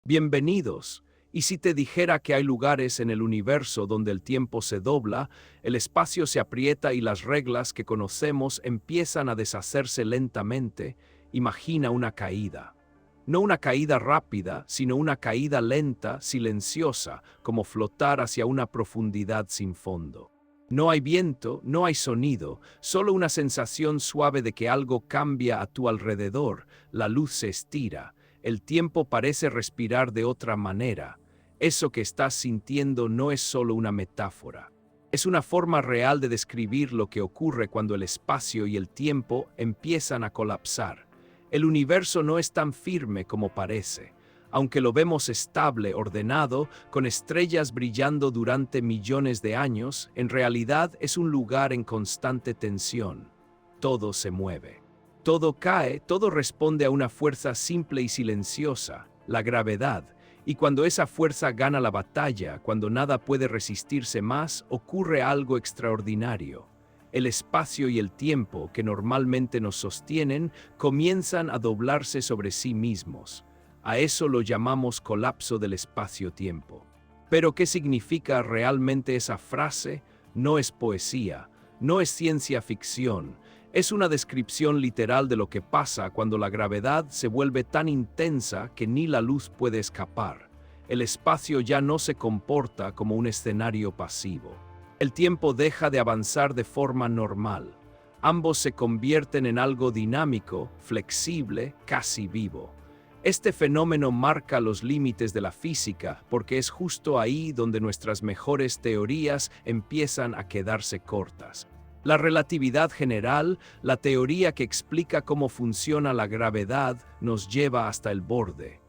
Bienvenidos. Y si te dijera que hay lugares en el universo donde el tiempo se dobla, el espacio se aprieta y las reglas que conocemos empiezan a deshacerse lentamente, imagina una caída. No una caída rápida, sino una caída lenta, silenciosa, como flotar hacia una profundidad sin fondo. No hay viento, no hay sonido, solo una sensación suave de que algo cambia a tu alrededor, la luz se estira, el tiempo parece respirar de otra manera. Eso que estás sintiendo no es solo una metáfora. Es una forma real de describir lo que ocurre cuando el espacio y el tiempo empiezan a colapsar. El universo no es tan firme como parece. Aunque lo vemos estable, ordenado, con estrellas brillando durante millones de años, en realidad es un lugar en constante tensión. Todo se mueve. Todo cae, todo responde a una fuerza simple y silenciosa, la gravedad. Y cuando esa fuerza gana la batalla, cuando nada puede resistirse más, ocurre algo extraordinario. El espacio y el tiempo, que normalmente nos sostienen, comienzan a doblarse sobre sí mismos. A eso lo llamamos colapso del espacio-tiempo. Pero ¿qué significa realmente esa frase? No es poesía, no es ciencia ficción. Es una descripción literal de lo que pasa cuando la gravedad se vuelve tan intensa que ni la luz puede escapar. El espacio ya no se comporta como un escenario pasivo. El tiempo deja de avanzar de forma normal. Ambos se convierten en algo dinámico, flexible, casi vivo. Este fenómeno marca los límites de la física porque es justo ahí donde nuestras mejores teorías empiezan a quedarse cortas. La relatividad general, la teoría que explica cómo funciona la gravedad, nos lleva hasta el borde.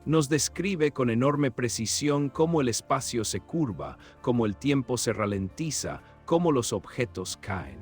Nos describe con enorme precisión cómo el espacio se curva, cómo el tiempo se ralentiza, cómo los objetos caen.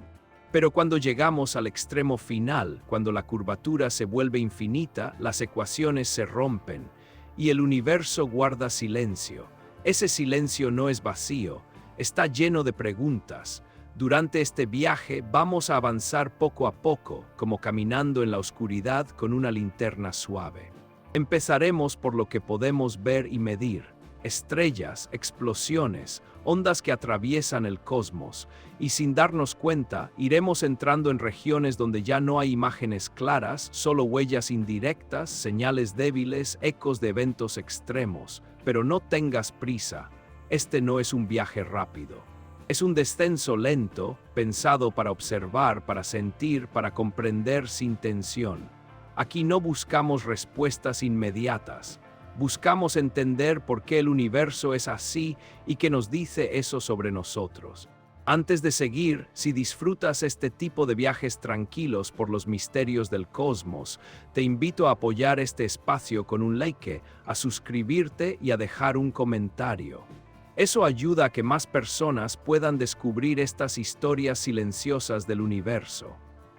Pero cuando llegamos al extremo final, cuando la curvatura se vuelve infinita, las ecuaciones se rompen y el universo guarda silencio. Ese silencio no es vacío, está lleno de preguntas. Durante este viaje vamos a avanzar poco a poco, como caminando en la oscuridad con una linterna suave. Empezaremos por lo que podemos ver y medir: estrellas, explosiones, ondas que atraviesan el cosmos, y sin darnos cuenta, iremos entrando en regiones donde ya no hay imágenes claras, solo huellas indirectas, señales débiles, ecos de eventos extremos. Pero no tengas prisa, este no es un viaje rápido. Es un descenso lento, pensado para observar, para sentir, para comprender sin tensión. Aquí no buscamos respuestas inmediatas. Buscamos entender por qué el universo es así y qué nos dice eso sobre nosotros. Antes de seguir, si disfrutas este tipo de viajes tranquilos por los misterios del cosmos, te invito a apoyar este espacio con un like, a suscribirte y a dejar un comentario. Eso ayuda a que más personas puedan descubrir estas historias silenciosas del universo.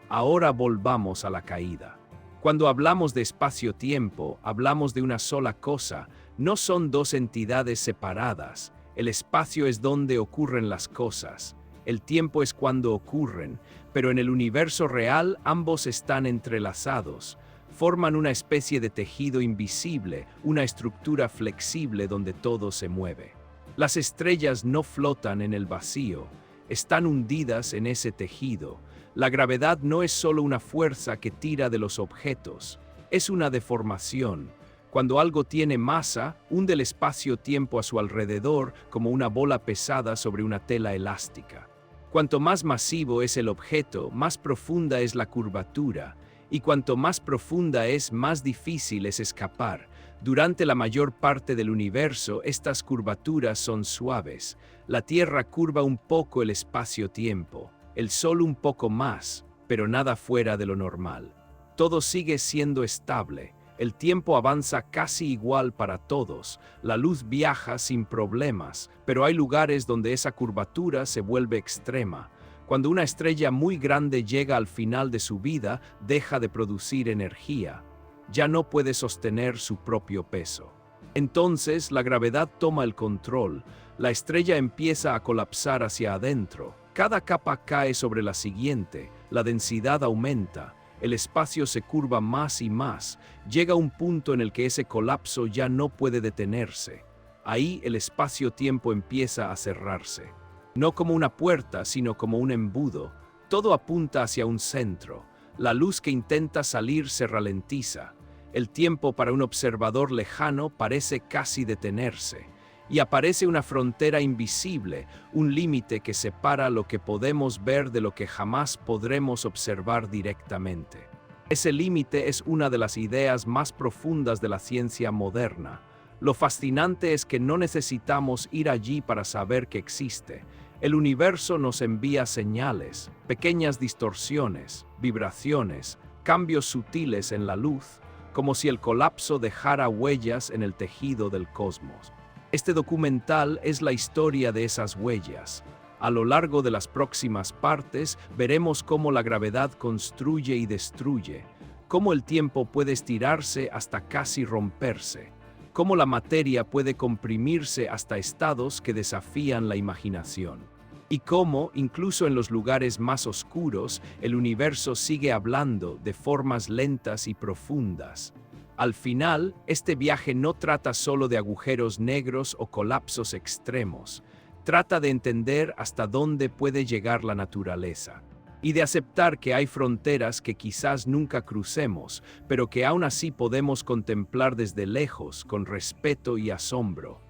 Ahora volvamos a la caída. Cuando hablamos de espacio-tiempo, hablamos de una sola cosa, no son dos entidades separadas. El espacio es donde ocurren las cosas, el tiempo es cuando ocurren, pero en el universo real ambos están entrelazados. Forman una especie de tejido invisible, una estructura flexible donde todo se mueve. Las estrellas no flotan en el vacío, están hundidas en ese tejido. La gravedad no es solo una fuerza que tira de los objetos, es una deformación. Cuando algo tiene masa, hunde el espacio-tiempo a su alrededor como una bola pesada sobre una tela elástica. Cuanto más masivo es el objeto, más profunda es la curvatura, y cuanto más profunda es, más difícil es escapar. Durante la mayor parte del universo, estas curvaturas son suaves. La Tierra curva un poco el espacio-tiempo. El Sol un poco más, pero nada fuera de lo normal. Todo sigue siendo estable, el tiempo avanza casi igual para todos, la luz viaja sin problemas, pero hay lugares donde esa curvatura se vuelve extrema. Cuando una estrella muy grande llega al final de su vida, deja de producir energía. Ya no puede sostener su propio peso. Entonces, la gravedad toma el control, la estrella empieza a colapsar hacia adentro. Cada capa cae sobre la siguiente, la densidad aumenta, El espacio se curva más y más. Llega un punto en el que ese colapso ya no puede detenerse. Ahí el espacio-tiempo empieza a cerrarse. No como una puerta, sino como un embudo. Todo apunta hacia un centro. La luz que intenta salir se ralentiza. El tiempo para un observador lejano parece casi detenerse. Y aparece una frontera invisible, un límite que separa lo que podemos ver de lo que jamás podremos observar directamente. Ese límite es una de las ideas más profundas de la ciencia moderna. Lo fascinante es que no necesitamos ir allí para saber que existe. El universo nos envía señales, pequeñas distorsiones, vibraciones, cambios sutiles en la luz, como si el colapso dejara huellas en el tejido del cosmos. Este documental es la historia de esas huellas. A lo largo de las próximas partes veremos cómo la gravedad construye y destruye, cómo el tiempo puede estirarse hasta casi romperse, cómo la materia puede comprimirse hasta estados que desafían la imaginación, y cómo, incluso en los lugares más oscuros, el universo sigue hablando de formas lentas y profundas. Al final, este viaje no trata solo de agujeros negros o colapsos extremos. Trata de entender hasta dónde puede llegar la naturaleza y de aceptar que hay fronteras que quizás nunca crucemos, pero que aún así podemos contemplar desde lejos con respeto y asombro.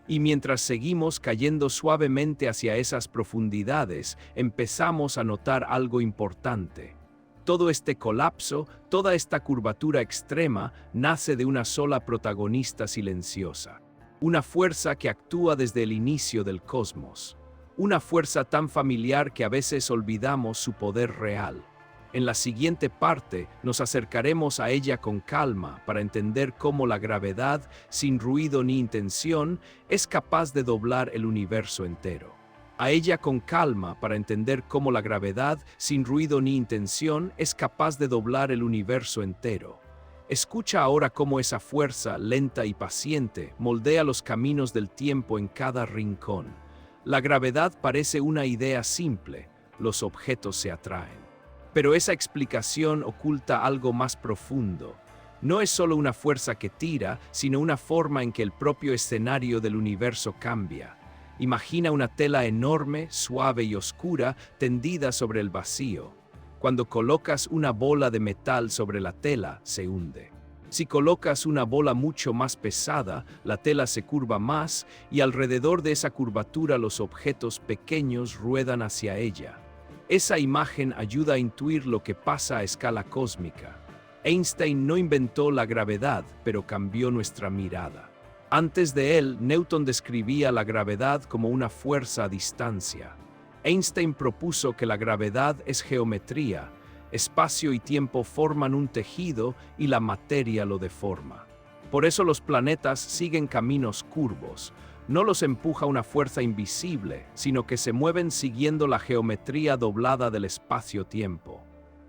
Y mientras seguimos cayendo suavemente hacia esas profundidades, empezamos a notar algo importante. Todo este colapso, toda esta curvatura extrema, nace de una sola protagonista silenciosa. Una fuerza que actúa desde el inicio del cosmos. Una fuerza tan familiar que a veces olvidamos su poder real. En la siguiente parte nos acercaremos a ella con calma para entender cómo la gravedad, sin ruido ni intención, es capaz de doblar el universo entero. A ella con calma para entender cómo la gravedad, sin ruido ni intención, es capaz de doblar el universo entero. Escucha ahora cómo esa fuerza, lenta y paciente, moldea los caminos del tiempo en cada rincón. La gravedad parece una idea simple, los objetos se atraen. Pero esa explicación oculta algo más profundo. No es solo una fuerza que tira, sino una forma en que el propio escenario del universo cambia. Imagina una tela enorme, suave y oscura, tendida sobre el vacío. Cuando colocas una bola de metal sobre la tela, se hunde. Si colocas una bola mucho más pesada, la tela se curva más y alrededor de esa curvatura los objetos pequeños ruedan hacia ella. Esa imagen ayuda a intuir lo que pasa a escala cósmica. Einstein no inventó la gravedad, pero cambió nuestra mirada. Antes de él, Newton describía la gravedad como una fuerza a distancia. Einstein propuso que la gravedad es geometría, espacio y tiempo forman un tejido y la materia lo deforma. Por eso los planetas siguen caminos curvos. No los empuja una fuerza invisible, sino que se mueven siguiendo la geometría doblada del espacio-tiempo.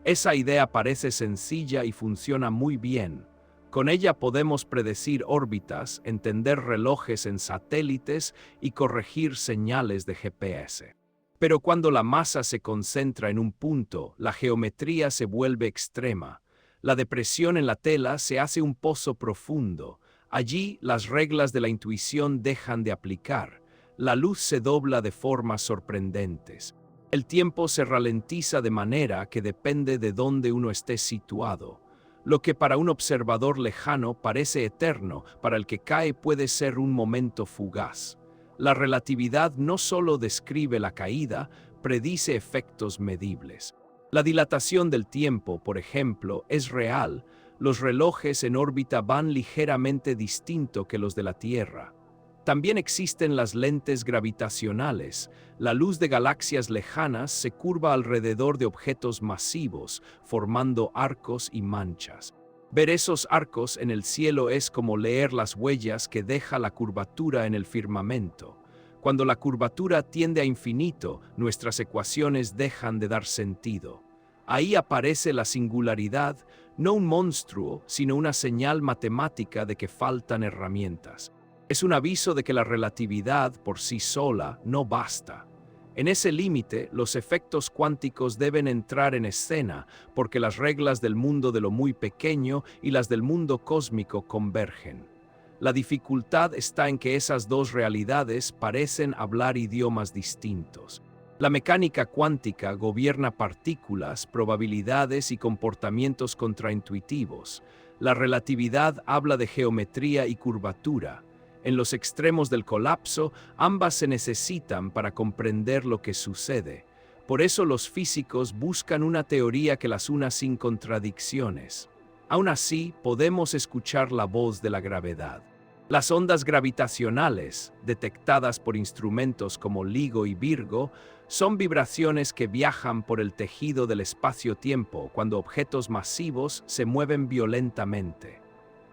Esa idea parece sencilla y funciona muy bien. Con ella podemos predecir órbitas, entender relojes en satélites y corregir señales de GPS. Pero cuando la masa se concentra en un punto, la geometría se vuelve extrema. La depresión en la tela se hace un pozo profundo. Allí las reglas de la intuición dejan de aplicar. La luz se dobla de formas sorprendentes. El tiempo se ralentiza de manera que depende de dónde uno esté situado. Lo que para un observador lejano parece eterno, para el que cae puede ser un momento fugaz. La relatividad no solo describe la caída, predice efectos medibles. La dilatación del tiempo, por ejemplo, es real. Los relojes en órbita van ligeramente distinto que los de la Tierra. También existen las lentes gravitacionales. La luz de galaxias lejanas se curva alrededor de objetos masivos, formando arcos y manchas. Ver esos arcos en el cielo es como leer las huellas que deja la curvatura en el firmamento. Cuando la curvatura tiende a infinito, nuestras ecuaciones dejan de dar sentido. Ahí aparece la singularidad, no un monstruo, sino una señal matemática de que faltan herramientas. Es un aviso de que la relatividad por sí sola no basta. En ese límite, los efectos cuánticos deben entrar en escena, porque las reglas del mundo de lo muy pequeño y las del mundo cósmico convergen. La dificultad está en que esas dos realidades parecen hablar idiomas distintos. La mecánica cuántica gobierna partículas, probabilidades y comportamientos contraintuitivos. La relatividad habla de geometría y curvatura. En los extremos del colapso, ambas se necesitan para comprender lo que sucede. Por eso los físicos buscan una teoría que las una sin contradicciones. Aún así, podemos escuchar la voz de la gravedad. Las ondas gravitacionales, detectadas por instrumentos como LIGO y Virgo, son vibraciones que viajan por el tejido del espacio-tiempo cuando objetos masivos se mueven violentamente.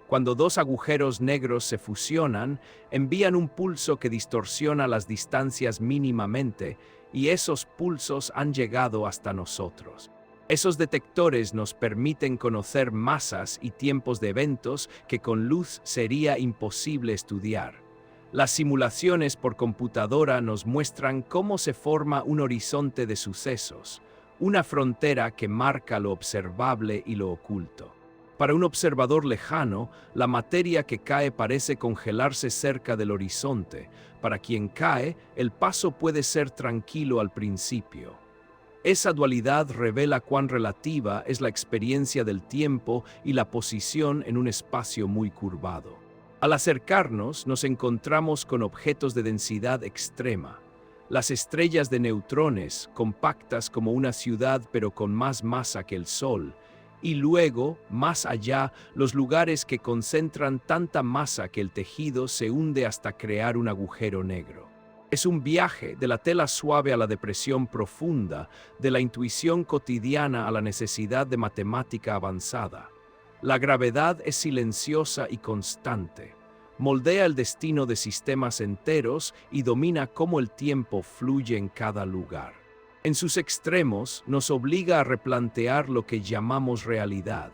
Cuando dos agujeros negros se fusionan, envían un pulso que distorsiona las distancias mínimamente, y esos pulsos han llegado hasta nosotros. Esos detectores nos permiten conocer masas y tiempos de eventos que con luz sería imposible estudiar. Las simulaciones por computadora nos muestran cómo se forma un horizonte de sucesos, una frontera que marca lo observable y lo oculto. Para un observador lejano, la materia que cae parece congelarse cerca del horizonte. Para quien cae, el paso puede ser tranquilo al principio. Esa dualidad revela cuán relativa es la experiencia del tiempo y la posición en un espacio muy curvado. Al acercarnos, nos encontramos con objetos de densidad extrema. Las estrellas de neutrones, compactas como una ciudad pero con más masa que el Sol, y luego, más allá, los lugares que concentran tanta masa que el tejido se hunde hasta crear un agujero negro. Es un viaje de la tela suave a la depresión profunda, de la intuición cotidiana a la necesidad de matemática avanzada. La gravedad es silenciosa y constante. Moldea el destino de sistemas enteros y domina cómo el tiempo fluye en cada lugar. En sus extremos, nos obliga a replantear lo que llamamos realidad.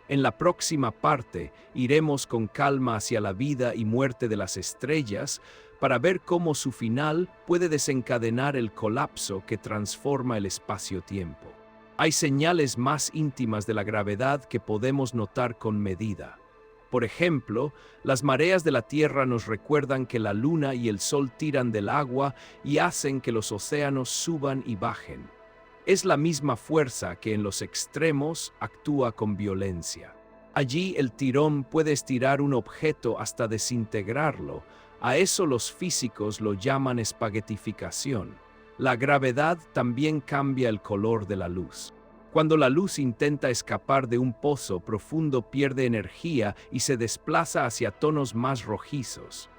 En la próxima parte, iremos con calma hacia la vida y muerte de las estrellas para ver cómo su final puede desencadenar el colapso que transforma el espacio-tiempo. Hay señales más íntimas de la gravedad que podemos notar con medida. Por ejemplo, las mareas de la Tierra nos recuerdan que la Luna y el Sol tiran del agua y hacen que los océanos suban y bajen. Es la misma fuerza que en los extremos actúa con violencia. Allí el tirón puede estirar un objeto hasta desintegrarlo. A eso los físicos lo llaman espaguetificación. La gravedad también cambia el color de la luz. Cuando la luz intenta escapar de un pozo profundo, pierde energía y se desplaza hacia tonos más rojizos.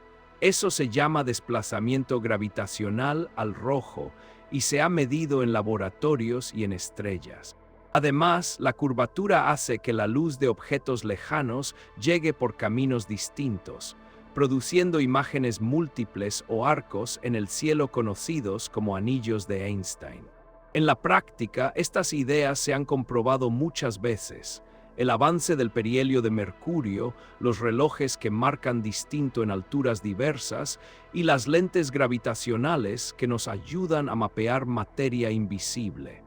Eso se llama desplazamiento gravitacional al rojo y se ha medido en laboratorios y en estrellas. Además, la curvatura hace que la luz de objetos lejanos llegue por caminos distintos, produciendo imágenes múltiples o arcos en el cielo conocidos como anillos de Einstein. En la práctica, estas ideas se han comprobado muchas veces. El avance del perihelio de mercurio, los relojes que marcan distinto en alturas diversas y las lentes gravitacionales que nos ayudan a mapear materia invisible.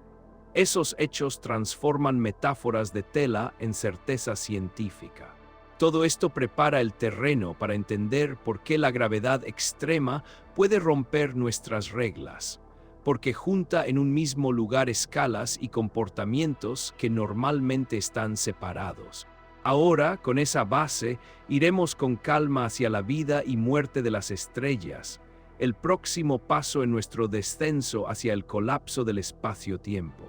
Esos hechos transforman metáforas de tela en certeza científica. Todo esto prepara el terreno para entender por qué la gravedad extrema puede romper nuestras reglas, porque junta en un mismo lugar escalas y comportamientos que normalmente están separados. Ahora, con esa base, iremos con calma hacia la vida y muerte de las estrellas, el próximo paso en nuestro descenso hacia el colapso del espacio-tiempo.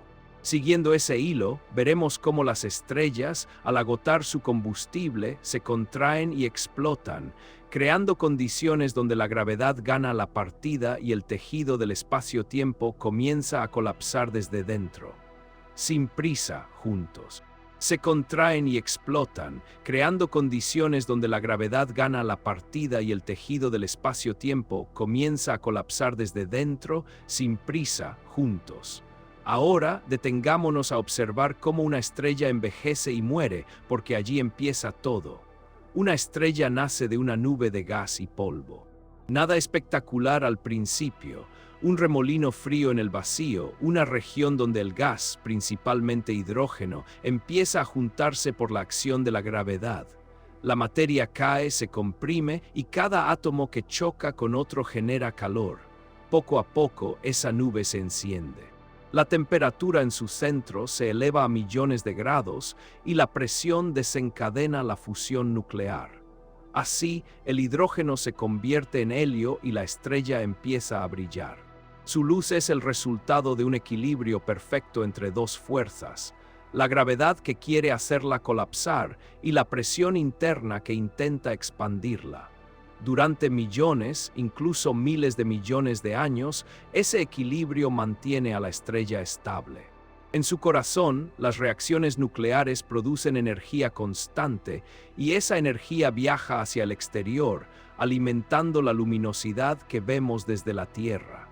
Siguiendo ese hilo, veremos cómo las estrellas, al agotar su combustible, se contraen y explotan, creando condiciones donde la gravedad gana la partida y el tejido del espacio-tiempo comienza a colapsar desde dentro. Sin prisa, juntos. Se contraen y explotan, creando condiciones donde la gravedad gana la partida y el tejido del espacio-tiempo comienza a colapsar desde dentro, sin prisa, juntos. Ahora detengámonos a observar cómo una estrella envejece y muere, porque allí empieza todo. Una estrella nace de una nube de gas y polvo. Nada espectacular al principio, un remolino frío en el vacío, una región donde el gas, principalmente hidrógeno, empieza a juntarse por la acción de la gravedad. La materia cae, se comprime y cada átomo que choca con otro genera calor. Poco a poco, esa nube se enciende. La temperatura en su centro se eleva a millones de grados y la presión desencadena la fusión nuclear. Así, el hidrógeno se convierte en helio y la estrella empieza a brillar. Su luz es el resultado de un equilibrio perfecto entre dos fuerzas: la gravedad que quiere hacerla colapsar y la presión interna que intenta expandirla. Durante millones, incluso miles de millones de años, ese equilibrio mantiene a la estrella estable. En su corazón, las reacciones nucleares producen energía constante y esa energía viaja hacia el exterior, alimentando la luminosidad que vemos desde la Tierra.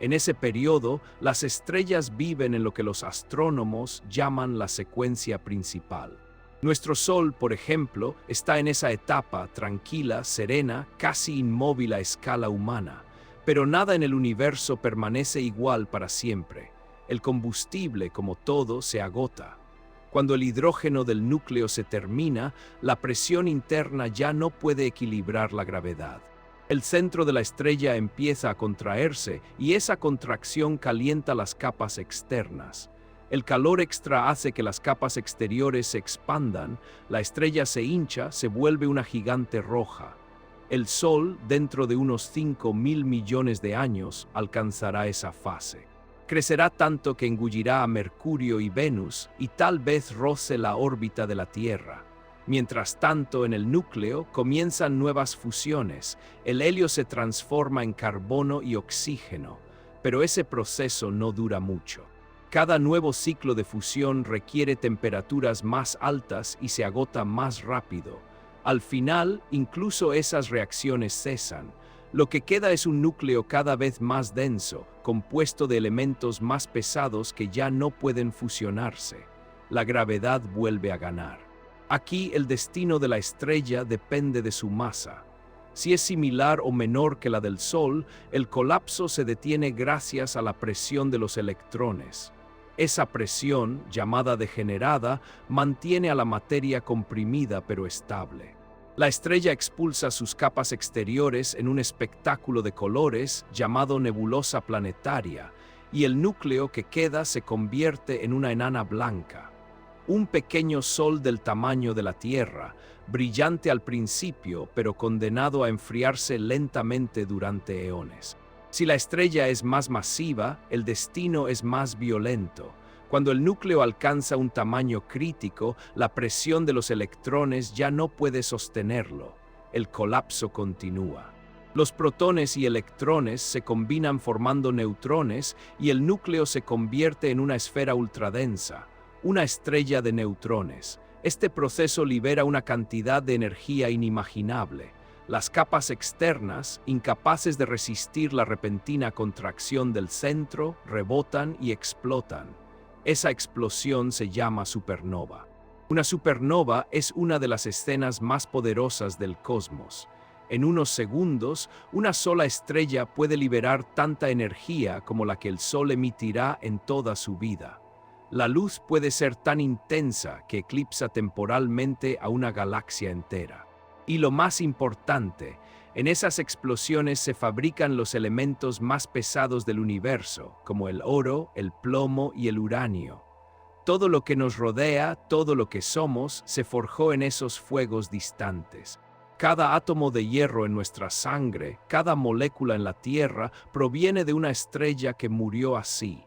En ese periodo, las estrellas viven en lo que los astrónomos llaman la secuencia principal. Nuestro Sol, por ejemplo, está en esa etapa tranquila, serena, casi inmóvil a escala humana. Pero nada en el universo permanece igual para siempre. El combustible, como todo, se agota. Cuando el hidrógeno del núcleo se termina, la presión interna ya no puede equilibrar la gravedad. El centro de la estrella empieza a contraerse y esa contracción calienta las capas externas. El calor extra hace que las capas exteriores se expandan, la estrella se hincha, se vuelve una gigante roja. El Sol, dentro de unos 5.000 millones de años, alcanzará esa fase. Crecerá tanto que engullirá a Mercurio y Venus y tal vez roce la órbita de la Tierra. Mientras tanto, en el núcleo comienzan nuevas fusiones. El helio se transforma en carbono y oxígeno, pero ese proceso no dura mucho. Cada nuevo ciclo de fusión requiere temperaturas más altas y se agota más rápido. Al final, incluso esas reacciones cesan. Lo que queda es un núcleo cada vez más denso, compuesto de elementos más pesados que ya no pueden fusionarse. La gravedad vuelve a ganar. Aquí el destino de la estrella depende de su masa. Si es similar o menor que la del Sol, el colapso se detiene gracias a la presión de los electrones. Esa presión, llamada degenerada, mantiene a la materia comprimida pero estable. La estrella expulsa sus capas exteriores en un espectáculo de colores llamado nebulosa planetaria, y el núcleo que queda se convierte en una enana blanca. Un pequeño sol del tamaño de la Tierra, brillante al principio pero condenado a enfriarse lentamente durante eones. Si la estrella es más masiva, el destino es más violento. Cuando el núcleo alcanza un tamaño crítico, la presión de los electrones ya no puede sostenerlo. El colapso continúa. Los protones y electrones se combinan formando neutrones y el núcleo se convierte en una esfera ultradensa, una estrella de neutrones. Este proceso libera una cantidad de energía inimaginable. Las capas externas, incapaces de resistir la repentina contracción del centro, rebotan y explotan. Esa explosión se llama supernova. Una supernova es una de las escenas más poderosas del cosmos. En unos segundos, una sola estrella puede liberar tanta energía como la que el Sol emitirá en toda su vida. La luz puede ser tan intensa que eclipsa temporalmente a una galaxia entera. Y lo más importante, en esas explosiones se fabrican los elementos más pesados del universo, como el oro, el plomo y el uranio. Todo lo que nos rodea, todo lo que somos, se forjó en esos fuegos distantes. Cada átomo de hierro en nuestra sangre, cada molécula en la Tierra, proviene de una estrella que murió así.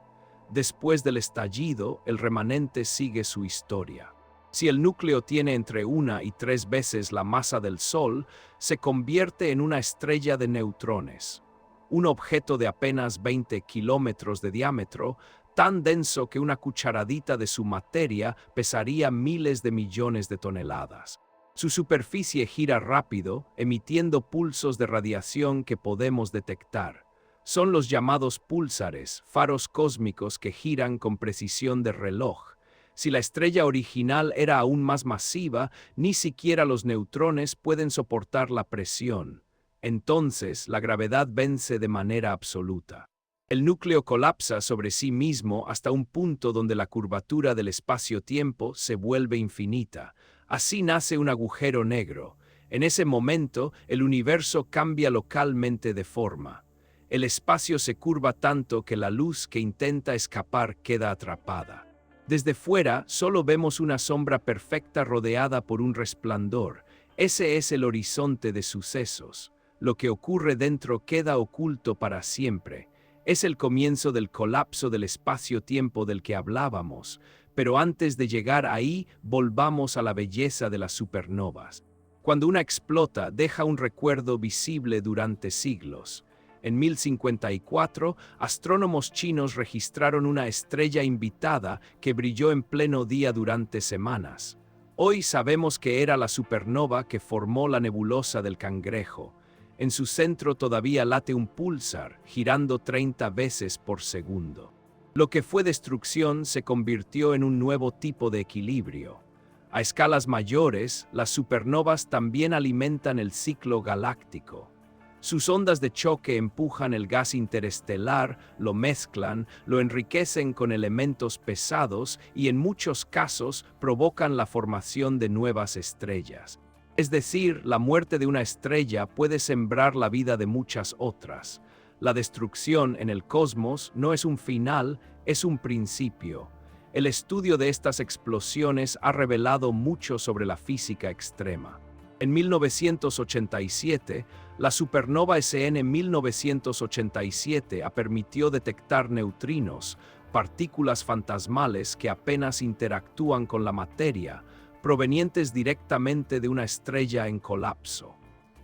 Después del estallido, el remanente sigue su historia. Si el núcleo tiene entre 1 y 3 veces la masa del Sol, se convierte en una estrella de neutrones. Un objeto de apenas 20 kilómetros de diámetro, tan denso que una cucharadita de su materia pesaría miles de millones de toneladas. Su superficie gira rápido, emitiendo pulsos de radiación que podemos detectar. Son los llamados púlsares, faros cósmicos que giran con precisión de reloj. Si la estrella original era aún más masiva, ni siquiera los neutrones pueden soportar la presión. Entonces, la gravedad vence de manera absoluta. El núcleo colapsa sobre sí mismo hasta un punto donde la curvatura del espacio-tiempo se vuelve infinita. Así nace un agujero negro. En ese momento, el universo cambia localmente de forma. El espacio se curva tanto que la luz que intenta escapar queda atrapada. Desde fuera, solo vemos una sombra perfecta rodeada por un resplandor. Ese es el horizonte de sucesos. Lo que ocurre dentro queda oculto para siempre. Es el comienzo del colapso del espacio-tiempo del que hablábamos, pero antes de llegar ahí, volvamos a la belleza de las supernovas. Cuando una explota, deja un recuerdo visible durante siglos. En 1054, astrónomos chinos registraron una estrella invitada que brilló en pleno día durante semanas. Hoy sabemos que era la supernova que formó la nebulosa del Cangrejo. En su centro todavía late un púlsar, girando 30 veces por segundo. Lo que fue destrucción se convirtió en un nuevo tipo de equilibrio. A escalas mayores, las supernovas también alimentan el ciclo galáctico. Sus ondas de choque empujan el gas interestelar, lo mezclan, lo enriquecen con elementos pesados y en muchos casos provocan la formación de nuevas estrellas. Es decir, la muerte de una estrella puede sembrar la vida de muchas otras. La destrucción en el cosmos no es un final, es un principio. El estudio de estas explosiones ha revelado mucho sobre la física extrema. En 1987, la supernova SN 1987 permitió detectar neutrinos, partículas fantasmales que apenas interactúan con la materia, provenientes directamente de una estrella en colapso.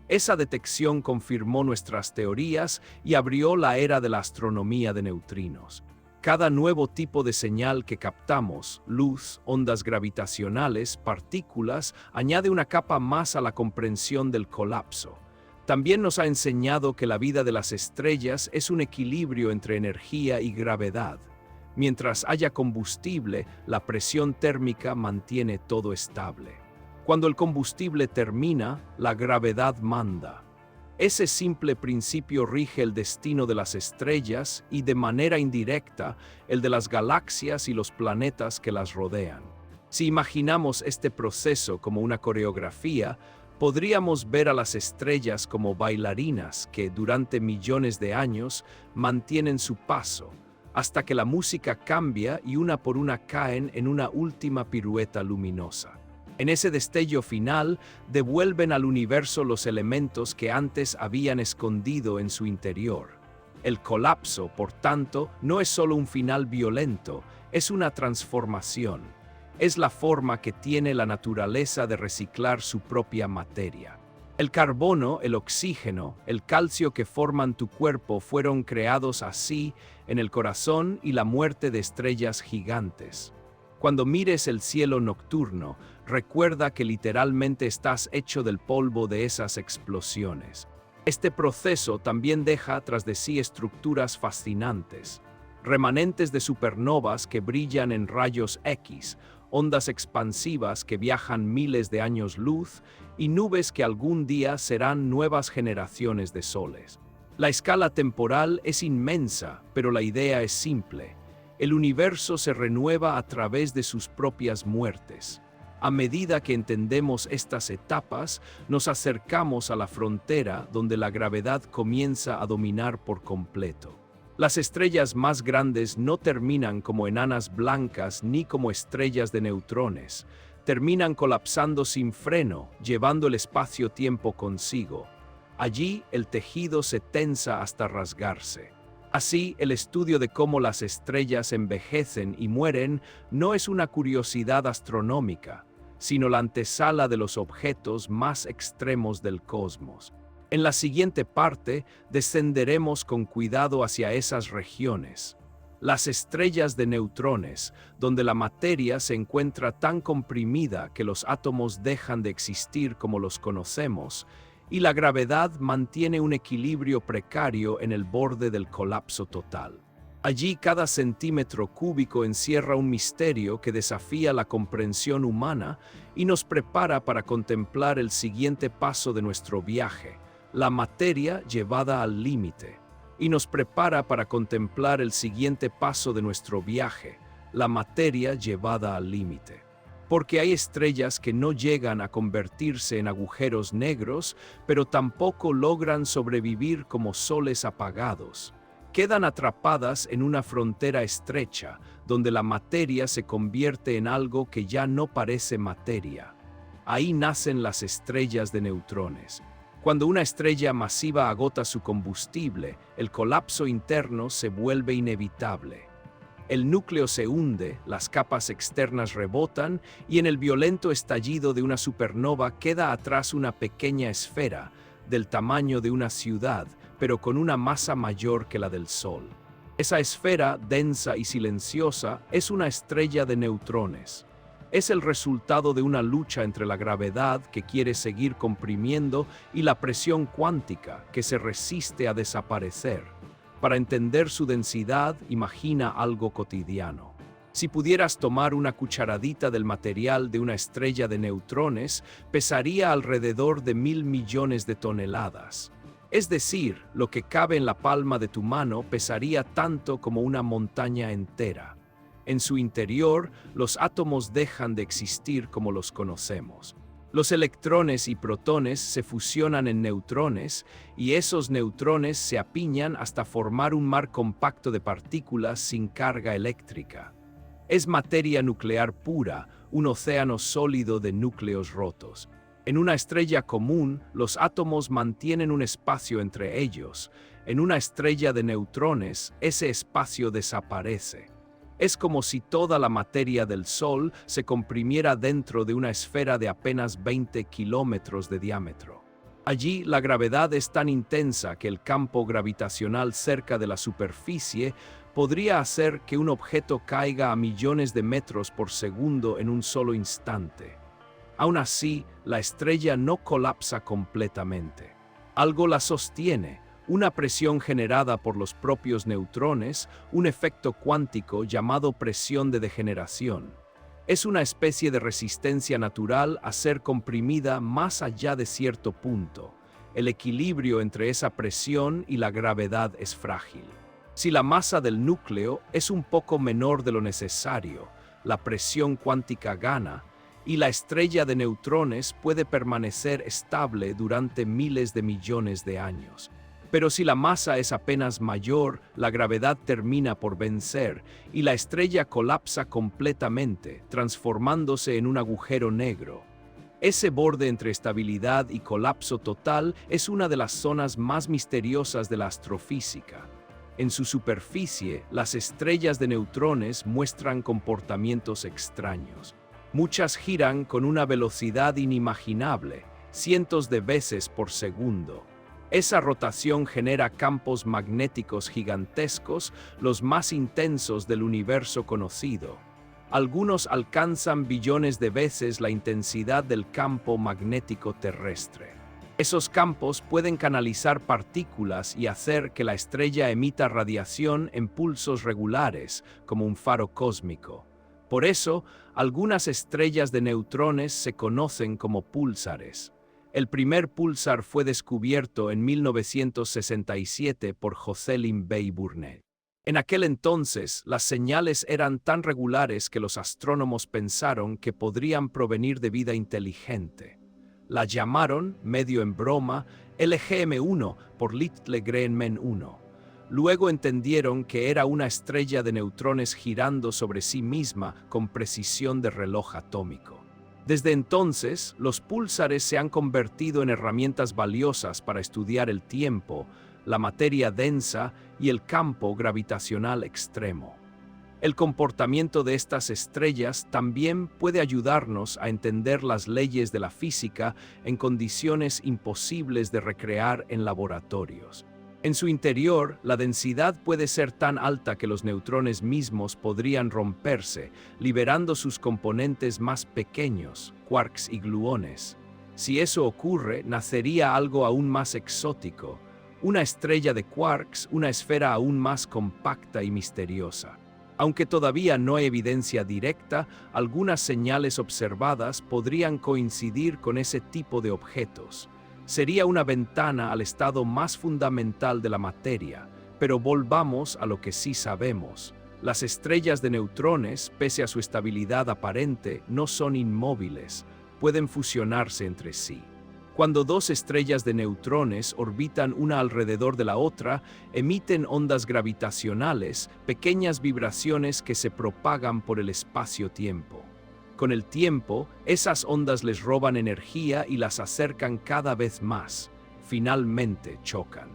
Esa detección confirmó nuestras teorías y abrió la era de la astronomía de neutrinos. Cada nuevo tipo de señal que captamos, luz, ondas gravitacionales, partículas, añade una capa más a la comprensión del colapso. También nos ha enseñado que la vida de las estrellas es un equilibrio entre energía y gravedad. Mientras haya combustible, la presión térmica mantiene todo estable. Cuando el combustible termina, la gravedad manda. Ese simple principio rige el destino de las estrellas y, de manera indirecta, el de las galaxias y los planetas que las rodean. Si imaginamos este proceso como una coreografía, podríamos ver a las estrellas como bailarinas que, durante millones de años, mantienen su paso, hasta que la música cambia y una por una caen en una última pirueta luminosa. En ese destello final, devuelven al universo los elementos que antes habían escondido en su interior. El colapso, por tanto, no es solo un final violento, es una transformación. Es la forma que tiene la naturaleza de reciclar su propia materia. El carbono, el oxígeno, el calcio que forman tu cuerpo fueron creados así en el corazón y la muerte de estrellas gigantes. Cuando mires el cielo nocturno, recuerda que literalmente estás hecho del polvo de esas explosiones. Este proceso también deja tras de sí estructuras fascinantes, remanentes de supernovas que brillan en rayos X, ondas expansivas que viajan miles de años luz y nubes que algún día serán nuevas generaciones de soles. La escala temporal es inmensa, pero la idea es simple. El universo se renueva a través de sus propias muertes. A medida que entendemos estas etapas, nos acercamos a la frontera donde la gravedad comienza a dominar por completo. Las estrellas más grandes no terminan como enanas blancas ni como estrellas de neutrones. Terminan colapsando sin freno, llevando el espacio-tiempo consigo. Allí el tejido se tensa hasta rasgarse. Así, el estudio de cómo las estrellas envejecen y mueren no es una curiosidad astronómica, sino la antesala de los objetos más extremos del cosmos. En la siguiente parte, descenderemos con cuidado hacia esas regiones, las estrellas de neutrones, donde la materia se encuentra tan comprimida que los átomos dejan de existir como los conocemos, y la gravedad mantiene un equilibrio precario en el borde del colapso total. Allí cada centímetro cúbico encierra un misterio que desafía la comprensión humana y nos prepara para contemplar el siguiente paso de nuestro viaje, la materia llevada al límite, y nos prepara para contemplar el siguiente paso de nuestro viaje, la materia llevada al límite. Porque hay estrellas que no llegan a convertirse en agujeros negros, pero tampoco logran sobrevivir como soles apagados. Quedan atrapadas en una frontera estrecha, donde la materia se convierte en algo que ya no parece materia. Ahí nacen las estrellas de neutrones. Cuando una estrella masiva agota su combustible, el colapso interno se vuelve inevitable. El núcleo se hunde, las capas externas rebotan y en el violento estallido de una supernova queda atrás una pequeña esfera, del tamaño de una ciudad, pero con una masa mayor que la del Sol. Esa esfera, densa y silenciosa, es una estrella de neutrones. Es el resultado de una lucha entre la gravedad, que quiere seguir comprimiendo, y la presión cuántica, que se resiste a desaparecer. Para entender su densidad, imagina algo cotidiano. Si pudieras tomar una cucharadita del material de una estrella de neutrones, pesaría alrededor de 1.000 millones de toneladas. Es decir, lo que cabe en la palma de tu mano pesaría tanto como una montaña entera. En su interior, los átomos dejan de existir como los conocemos. Los electrones y protones se fusionan en neutrones y esos neutrones se apiñan hasta formar un mar compacto de partículas sin carga eléctrica. Es materia nuclear pura, un océano sólido de núcleos rotos. En una estrella común, los átomos mantienen un espacio entre ellos. En una estrella de neutrones, ese espacio desaparece. Es como si toda la materia del Sol se comprimiera dentro de una esfera de apenas 20 kilómetros de diámetro. Allí, la gravedad es tan intensa que el campo gravitacional cerca de la superficie podría hacer que un objeto caiga a millones de metros por segundo en un solo instante. Aún así, la estrella no colapsa completamente. Algo la sostiene. Una presión generada por los propios neutrones, un efecto cuántico llamado presión de degeneración. Es una especie de resistencia natural a ser comprimida más allá de cierto punto. El equilibrio entre esa presión y la gravedad es frágil. Si la masa del núcleo es un poco menor de lo necesario, la presión cuántica gana, y la estrella de neutrones puede permanecer estable durante miles de millones de años. Pero si la masa es apenas mayor, la gravedad termina por vencer y la estrella colapsa completamente, transformándose en un agujero negro. Ese borde entre estabilidad y colapso total es una de las zonas más misteriosas de la astrofísica. En su superficie, las estrellas de neutrones muestran comportamientos extraños. Muchas giran con una velocidad inimaginable, cientos de veces por segundo. Esa rotación genera campos magnéticos gigantescos, los más intensos del universo conocido. Algunos alcanzan billones de veces la intensidad del campo magnético terrestre. Esos campos pueden canalizar partículas y hacer que la estrella emita radiación en pulsos regulares, como un faro cósmico. Por eso, algunas estrellas de neutrones se conocen como púlsares. El primer púlsar fue descubierto en 1967 por Jocelyn Bay Burnett. En aquel entonces, las señales eran tan regulares que los astrónomos pensaron que podrían provenir de vida inteligente. La llamaron, medio en broma, LGM1 por Little Green Men 1. Luego entendieron que era una estrella de neutrones girando sobre sí misma con precisión de reloj atómico. Desde entonces, los púlsares se han convertido en herramientas valiosas para estudiar el tiempo, la materia densa y el campo gravitacional extremo. El comportamiento de estas estrellas también puede ayudarnos a entender las leyes de la física en condiciones imposibles de recrear en laboratorios. En su interior, la densidad puede ser tan alta que los neutrones mismos podrían romperse, liberando sus componentes más pequeños, quarks y gluones. Si eso ocurre, nacería algo aún más exótico, una estrella de quarks, una esfera aún más compacta y misteriosa. Aunque todavía no hay evidencia directa, algunas señales observadas podrían coincidir con ese tipo de objetos. Sería una ventana al estado más fundamental de la materia, pero volvamos a lo que sí sabemos. Las estrellas de neutrones, pese a su estabilidad aparente, no son inmóviles, pueden fusionarse entre sí. Cuando dos estrellas de neutrones orbitan una alrededor de la otra, emiten ondas gravitacionales, pequeñas vibraciones que se propagan por el espacio-tiempo. Con el tiempo, esas ondas les roban energía y las acercan cada vez más. Finalmente chocan.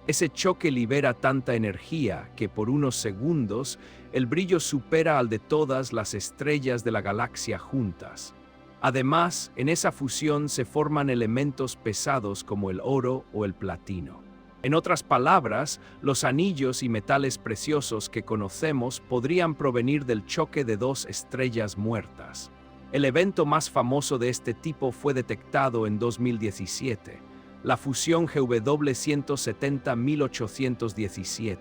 Ese choque libera tanta energía que por unos segundos el brillo supera al de todas las estrellas de la galaxia juntas. Además, en esa fusión se forman elementos pesados como el oro o el platino. En otras palabras, los anillos y metales preciosos que conocemos podrían provenir del choque de dos estrellas muertas. El evento más famoso de este tipo fue detectado en 2017, la fusión GW 170-1817.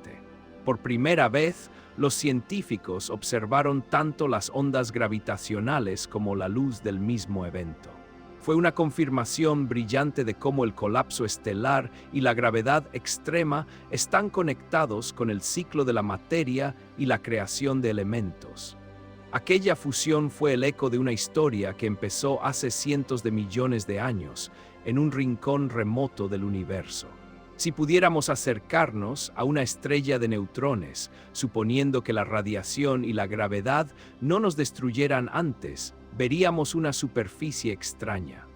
Por primera vez, los científicos observaron tanto las ondas gravitacionales como la luz del mismo evento. Fue una confirmación brillante de cómo el colapso estelar y la gravedad extrema están conectados con el ciclo de la materia y la creación de elementos. Aquella fusión fue el eco de una historia que empezó hace cientos de millones de años, en un rincón remoto del universo. Si pudiéramos acercarnos a una estrella de neutrones, suponiendo que la radiación y la gravedad no nos destruyeran antes, veríamos una superficie extraña.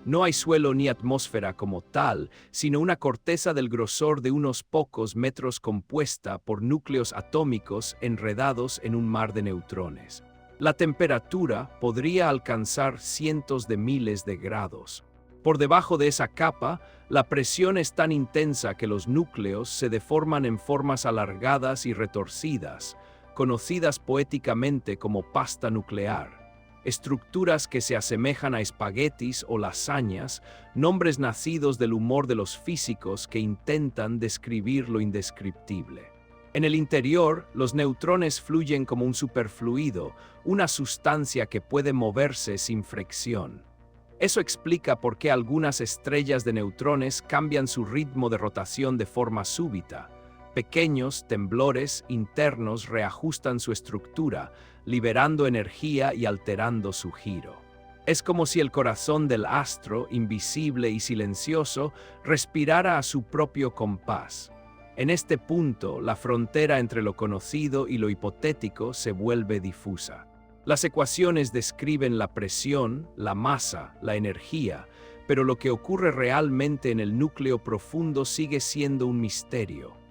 No hay suelo ni atmósfera como tal, sino una corteza del grosor de unos pocos metros compuesta por núcleos atómicos enredados en un mar de neutrones. La temperatura podría alcanzar cientos de miles de grados. Por debajo de esa capa, la presión es tan intensa que los núcleos se deforman en formas alargadas y retorcidas, conocidas poéticamente como pasta nuclear. Estructuras que se asemejan a espaguetis o lasañas, nombres nacidos del humor de los físicos que intentan describir lo indescriptible. En el interior, los neutrones fluyen como un superfluido, una sustancia que puede moverse sin fricción. Eso explica por qué algunas estrellas de neutrones cambian su ritmo de rotación de forma súbita. Pequeños temblores internos reajustan su estructura, liberando energía y alterando su giro. Es como si el corazón del astro, invisible y silencioso, respirara a su propio compás. En este punto, la frontera entre lo conocido y lo hipotético se vuelve difusa. Las ecuaciones describen la presión, la masa, la energía, pero lo que ocurre realmente en el núcleo profundo sigue siendo un misterio.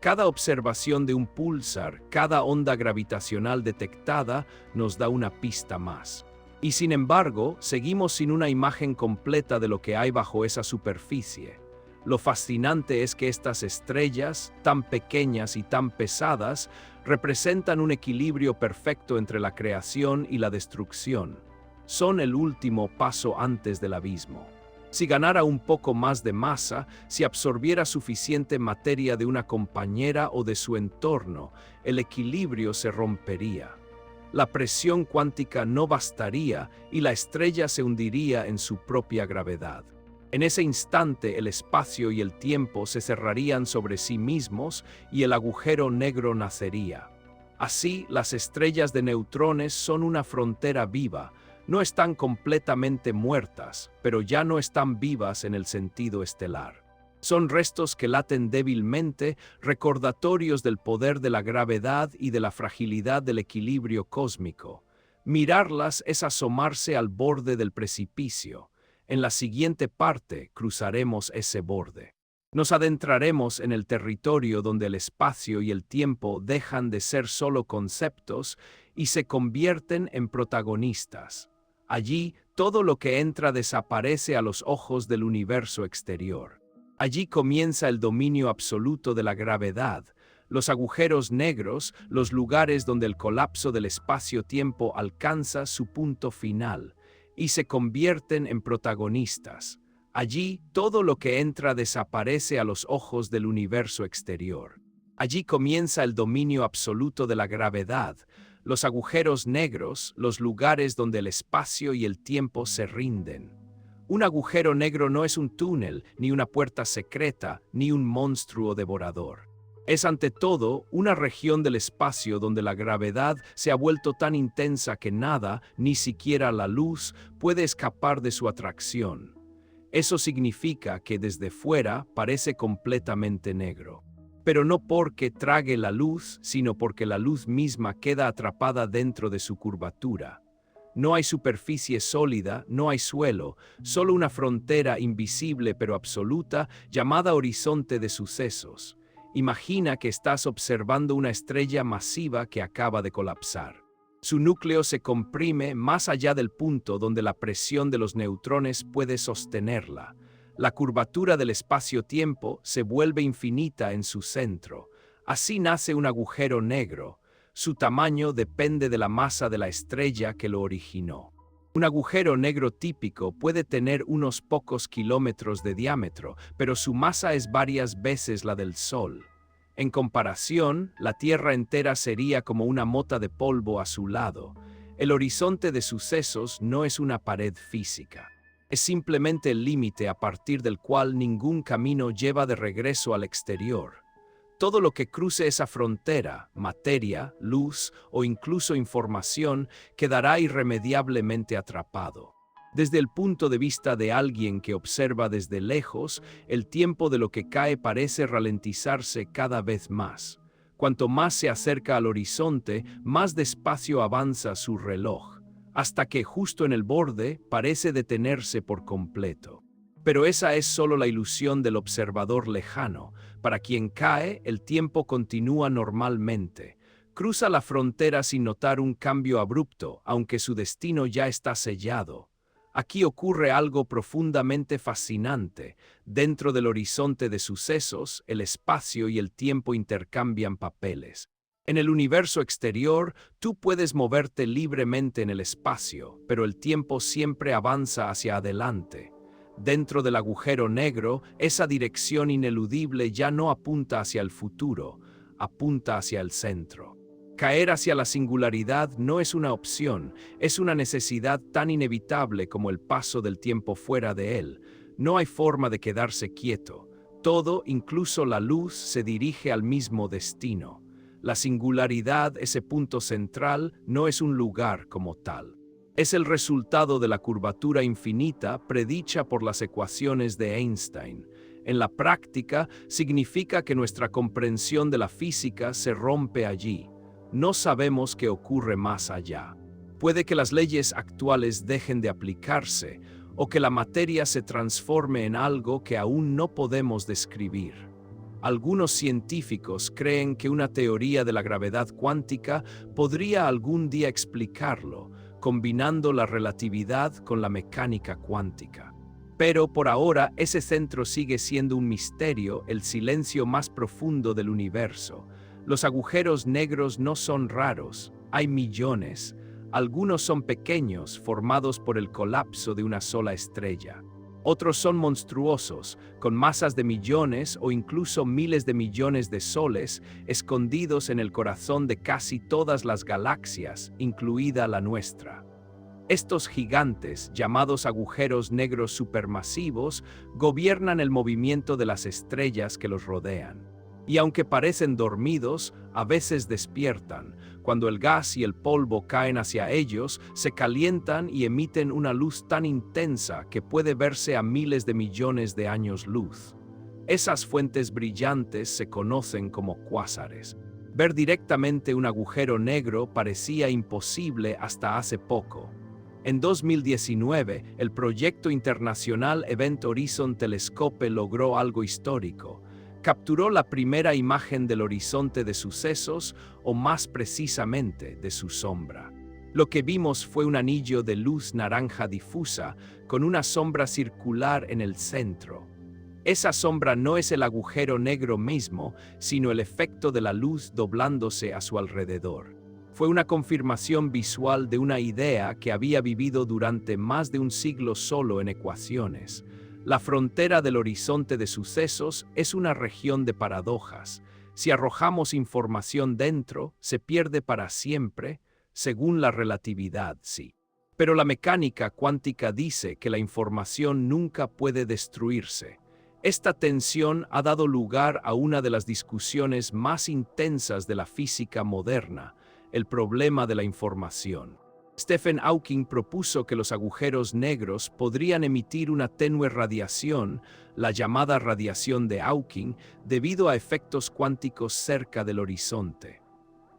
Cada observación de un púlsar, cada onda gravitacional detectada, nos da una pista más. Y sin embargo, seguimos sin una imagen completa de lo que hay bajo esa superficie. Lo fascinante es que estas estrellas, tan pequeñas y tan pesadas, representan un equilibrio perfecto entre la creación y la destrucción. Son el último paso antes del abismo. Si ganara un poco más de masa, si absorbiera suficiente materia de una compañera o de su entorno, el equilibrio se rompería. La presión cuántica no bastaría y la estrella se hundiría en su propia gravedad. En ese instante el espacio y el tiempo se cerrarían sobre sí mismos y el agujero negro nacería. Así, las estrellas de neutrones son una frontera viva. No están completamente muertas, pero ya no están vivas en el sentido estelar. Son restos que laten débilmente, recordatorios del poder de la gravedad y de la fragilidad del equilibrio cósmico. Mirarlas es asomarse al borde del precipicio. En la siguiente parte cruzaremos ese borde. Nos adentraremos en el territorio donde el espacio y el tiempo dejan de ser solo conceptos y se convierten en protagonistas. Allí, todo lo que entra desaparece a los ojos del universo exterior. Allí comienza el dominio absoluto de la gravedad, los agujeros negros, los lugares donde el colapso del espacio-tiempo alcanza su punto final, y se convierten en protagonistas. Allí, todo lo que entra desaparece a los ojos del universo exterior. Allí comienza el dominio absoluto de la gravedad, los agujeros negros, los lugares donde el espacio y el tiempo se rinden. Un agujero negro no es un túnel, ni una puerta secreta, ni un monstruo devorador. Es ante todo una región del espacio donde la gravedad se ha vuelto tan intensa que nada, ni siquiera la luz, puede escapar de su atracción. Eso significa que desde fuera parece completamente negro. Pero no porque trague la luz, sino porque la luz misma queda atrapada dentro de su curvatura. No hay superficie sólida, no hay suelo, solo una frontera invisible pero absoluta llamada horizonte de sucesos. Imagina que estás observando una estrella masiva que acaba de colapsar. Su núcleo se comprime más allá del punto donde la presión de los neutrones puede sostenerla. La curvatura del espacio-tiempo se vuelve infinita en su centro. Así nace un agujero negro. Su tamaño depende de la masa de la estrella que lo originó. Un agujero negro típico puede tener unos pocos kilómetros de diámetro, pero su masa es varias veces la del Sol. En comparación, la Tierra entera sería como una mota de polvo a su lado. El horizonte de sucesos no es una pared física. Es simplemente el límite a partir del cual ningún camino lleva de regreso al exterior. Todo lo que cruce esa frontera, materia, luz o incluso información, quedará irremediablemente atrapado. Desde el punto de vista de alguien que observa desde lejos, el tiempo de lo que cae parece ralentizarse cada vez más. Cuanto más se acerca al horizonte, más despacio avanza su reloj, hasta que justo en el borde parece detenerse por completo. Pero esa es solo la ilusión del observador lejano. Para quien cae, el tiempo continúa normalmente. Cruza la frontera sin notar un cambio abrupto, aunque su destino ya está sellado. Aquí ocurre algo profundamente fascinante. Dentro del horizonte de sucesos, el espacio y el tiempo intercambian papeles. En el universo exterior, tú puedes moverte libremente en el espacio, pero el tiempo siempre avanza hacia adelante. Dentro del agujero negro, esa dirección ineludible ya no apunta hacia el futuro, apunta hacia el centro. Caer hacia la singularidad no es una opción, es una necesidad tan inevitable como el paso del tiempo fuera de él. No hay forma de quedarse quieto. Todo, incluso la luz, se dirige al mismo destino. La singularidad, ese punto central, no es un lugar como tal. Es el resultado de la curvatura infinita predicha por las ecuaciones de Einstein. En la práctica, significa que nuestra comprensión de la física se rompe allí. No sabemos qué ocurre más allá. Puede que las leyes actuales dejen de aplicarse, o que la materia se transforme en algo que aún no podemos describir. Algunos científicos creen que una teoría de la gravedad cuántica podría algún día explicarlo, combinando la relatividad con la mecánica cuántica. Pero por ahora ese centro sigue siendo un misterio, el silencio más profundo del universo. Los agujeros negros no son raros, hay millones. Algunos son pequeños, formados por el colapso de una sola estrella. Otros son monstruosos, con masas de millones o incluso miles de millones de soles escondidos en el corazón de casi todas las galaxias, incluida la nuestra. Estos gigantes, llamados agujeros negros supermasivos, gobiernan el movimiento de las estrellas que los rodean. Y aunque parecen dormidos, a veces despiertan. Cuando el gas y el polvo caen hacia ellos, se calientan y emiten una luz tan intensa que puede verse a miles de millones de años luz. Esas fuentes brillantes se conocen como cuásares. Ver directamente un agujero negro parecía imposible hasta hace poco. En 2019, el proyecto internacional Event Horizon Telescope logró algo histórico. Capturó la primera imagen del horizonte de sucesos, o más precisamente, de su sombra. Lo que vimos fue un anillo de luz naranja difusa, con una sombra circular en el centro. Esa sombra no es el agujero negro mismo, sino el efecto de la luz doblándose a su alrededor. Fue una confirmación visual de una idea que había vivido durante más de un siglo solo en ecuaciones. La frontera del horizonte de sucesos es una región de paradojas. Si arrojamos información dentro, se pierde para siempre, según la relatividad, sí. Pero la mecánica cuántica dice que la información nunca puede destruirse. Esta tensión ha dado lugar a una de las discusiones más intensas de la física moderna, el problema de la información. Stephen Hawking propuso que los agujeros negros podrían emitir una tenue radiación, la llamada radiación de Hawking, debido a efectos cuánticos cerca del horizonte.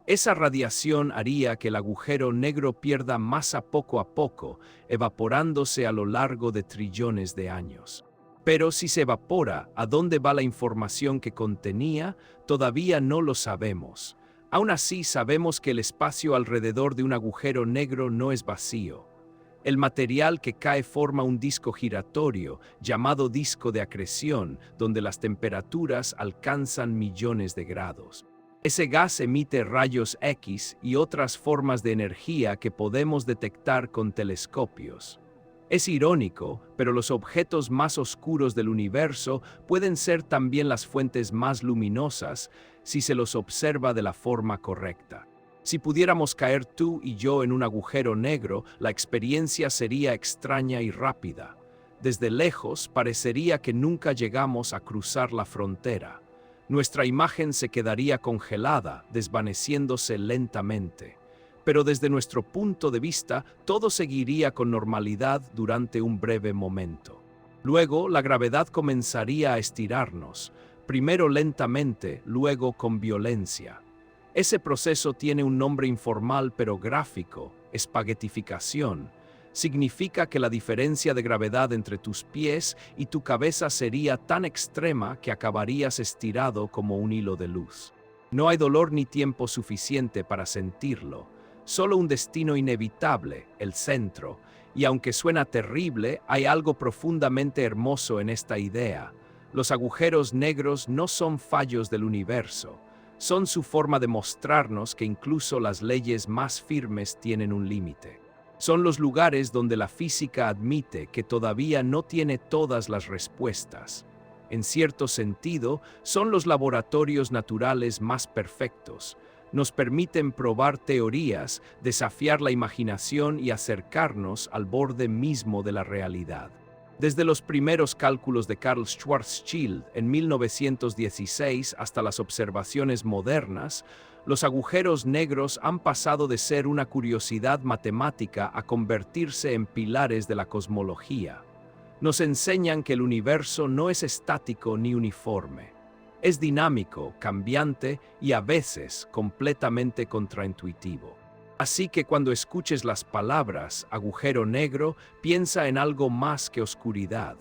Esa radiación haría que el agujero negro pierda masa poco a poco, evaporándose a lo largo de trillones de años. Pero si se evapora, ¿a dónde va la información que contenía? Todavía no lo sabemos. Aún así, sabemos que el espacio alrededor de un agujero negro no es vacío. El material que cae forma un disco giratorio, llamado disco de acreción, donde las temperaturas alcanzan millones de grados. Ese gas emite rayos X y otras formas de energía que podemos detectar con telescopios. Es irónico, pero los objetos más oscuros del universo pueden ser también las fuentes más luminosas si se los observa de la forma correcta. Si pudiéramos caer tú y yo en un agujero negro, la experiencia sería extraña y rápida. Desde lejos parecería que nunca llegamos a cruzar la frontera. Nuestra imagen se quedaría congelada, desvaneciéndose lentamente. Pero desde nuestro punto de vista, todo seguiría con normalidad durante un breve momento. Luego, la gravedad comenzaría a estirarnos, primero lentamente, luego con violencia. Ese proceso tiene un nombre informal pero gráfico: espaguetificación. Significa que la diferencia de gravedad entre tus pies y tu cabeza sería tan extrema que acabarías estirado como un hilo de luz. No hay dolor ni tiempo suficiente para sentirlo. Solo un destino inevitable, el centro, y aunque suena terrible, hay algo profundamente hermoso en esta idea. Los agujeros negros no son fallos del universo, son su forma de mostrarnos que incluso las leyes más firmes tienen un límite. Son los lugares donde la física admite que todavía no tiene todas las respuestas. En cierto sentido, son los laboratorios naturales más perfectos. Nos permiten probar teorías, desafiar la imaginación y acercarnos al borde mismo de la realidad. Desde los primeros cálculos de Karl Schwarzschild en 1916 hasta las observaciones modernas, los agujeros negros han pasado de ser una curiosidad matemática a convertirse en pilares de la cosmología. Nos enseñan que el universo no es estático ni uniforme. Es dinámico, cambiante y a veces completamente contraintuitivo. Así que cuando escuches las palabras agujero negro, piensa en algo más que oscuridad.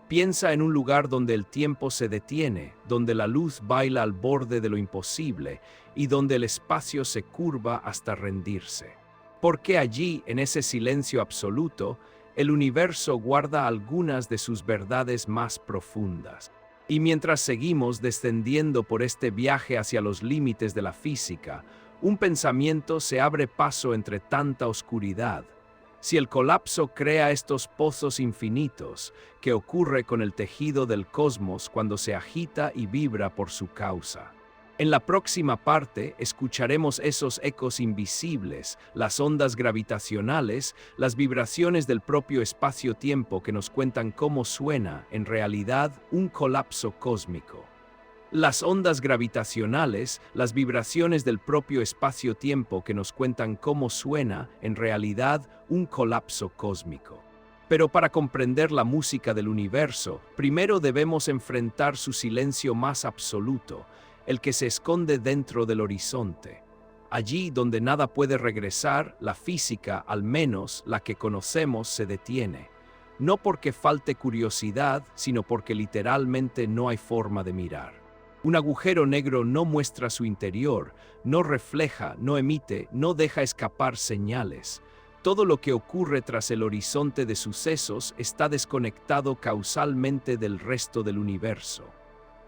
Piensa en un lugar donde el tiempo se detiene, donde la luz baila al borde de lo imposible y donde el espacio se curva hasta rendirse. Porque allí, en ese silencio absoluto, el universo guarda algunas de sus verdades más profundas. Y mientras seguimos descendiendo por este viaje hacia los límites de la física, un pensamiento se abre paso entre tanta oscuridad. Si el colapso crea estos pozos infinitos, ¿qué ocurre con el tejido del cosmos cuando se agita y vibra por su causa? En la próxima parte escucharemos esos ecos invisibles, las ondas gravitacionales, las vibraciones del propio espacio-tiempo que nos cuentan cómo suena, en realidad, un colapso cósmico. Las ondas gravitacionales, las vibraciones del propio espacio-tiempo que nos cuentan cómo suena, en realidad, un colapso cósmico. Pero para comprender la música del universo, primero debemos enfrentar su silencio más absoluto, el que se esconde dentro del horizonte. Allí donde nada puede regresar, la física, al menos la que conocemos, se detiene. No porque falte curiosidad, sino porque literalmente no hay forma de mirar. Un agujero negro no muestra su interior, no refleja, no emite, no deja escapar señales. Todo lo que ocurre tras el horizonte de sucesos está desconectado causalmente del resto del universo.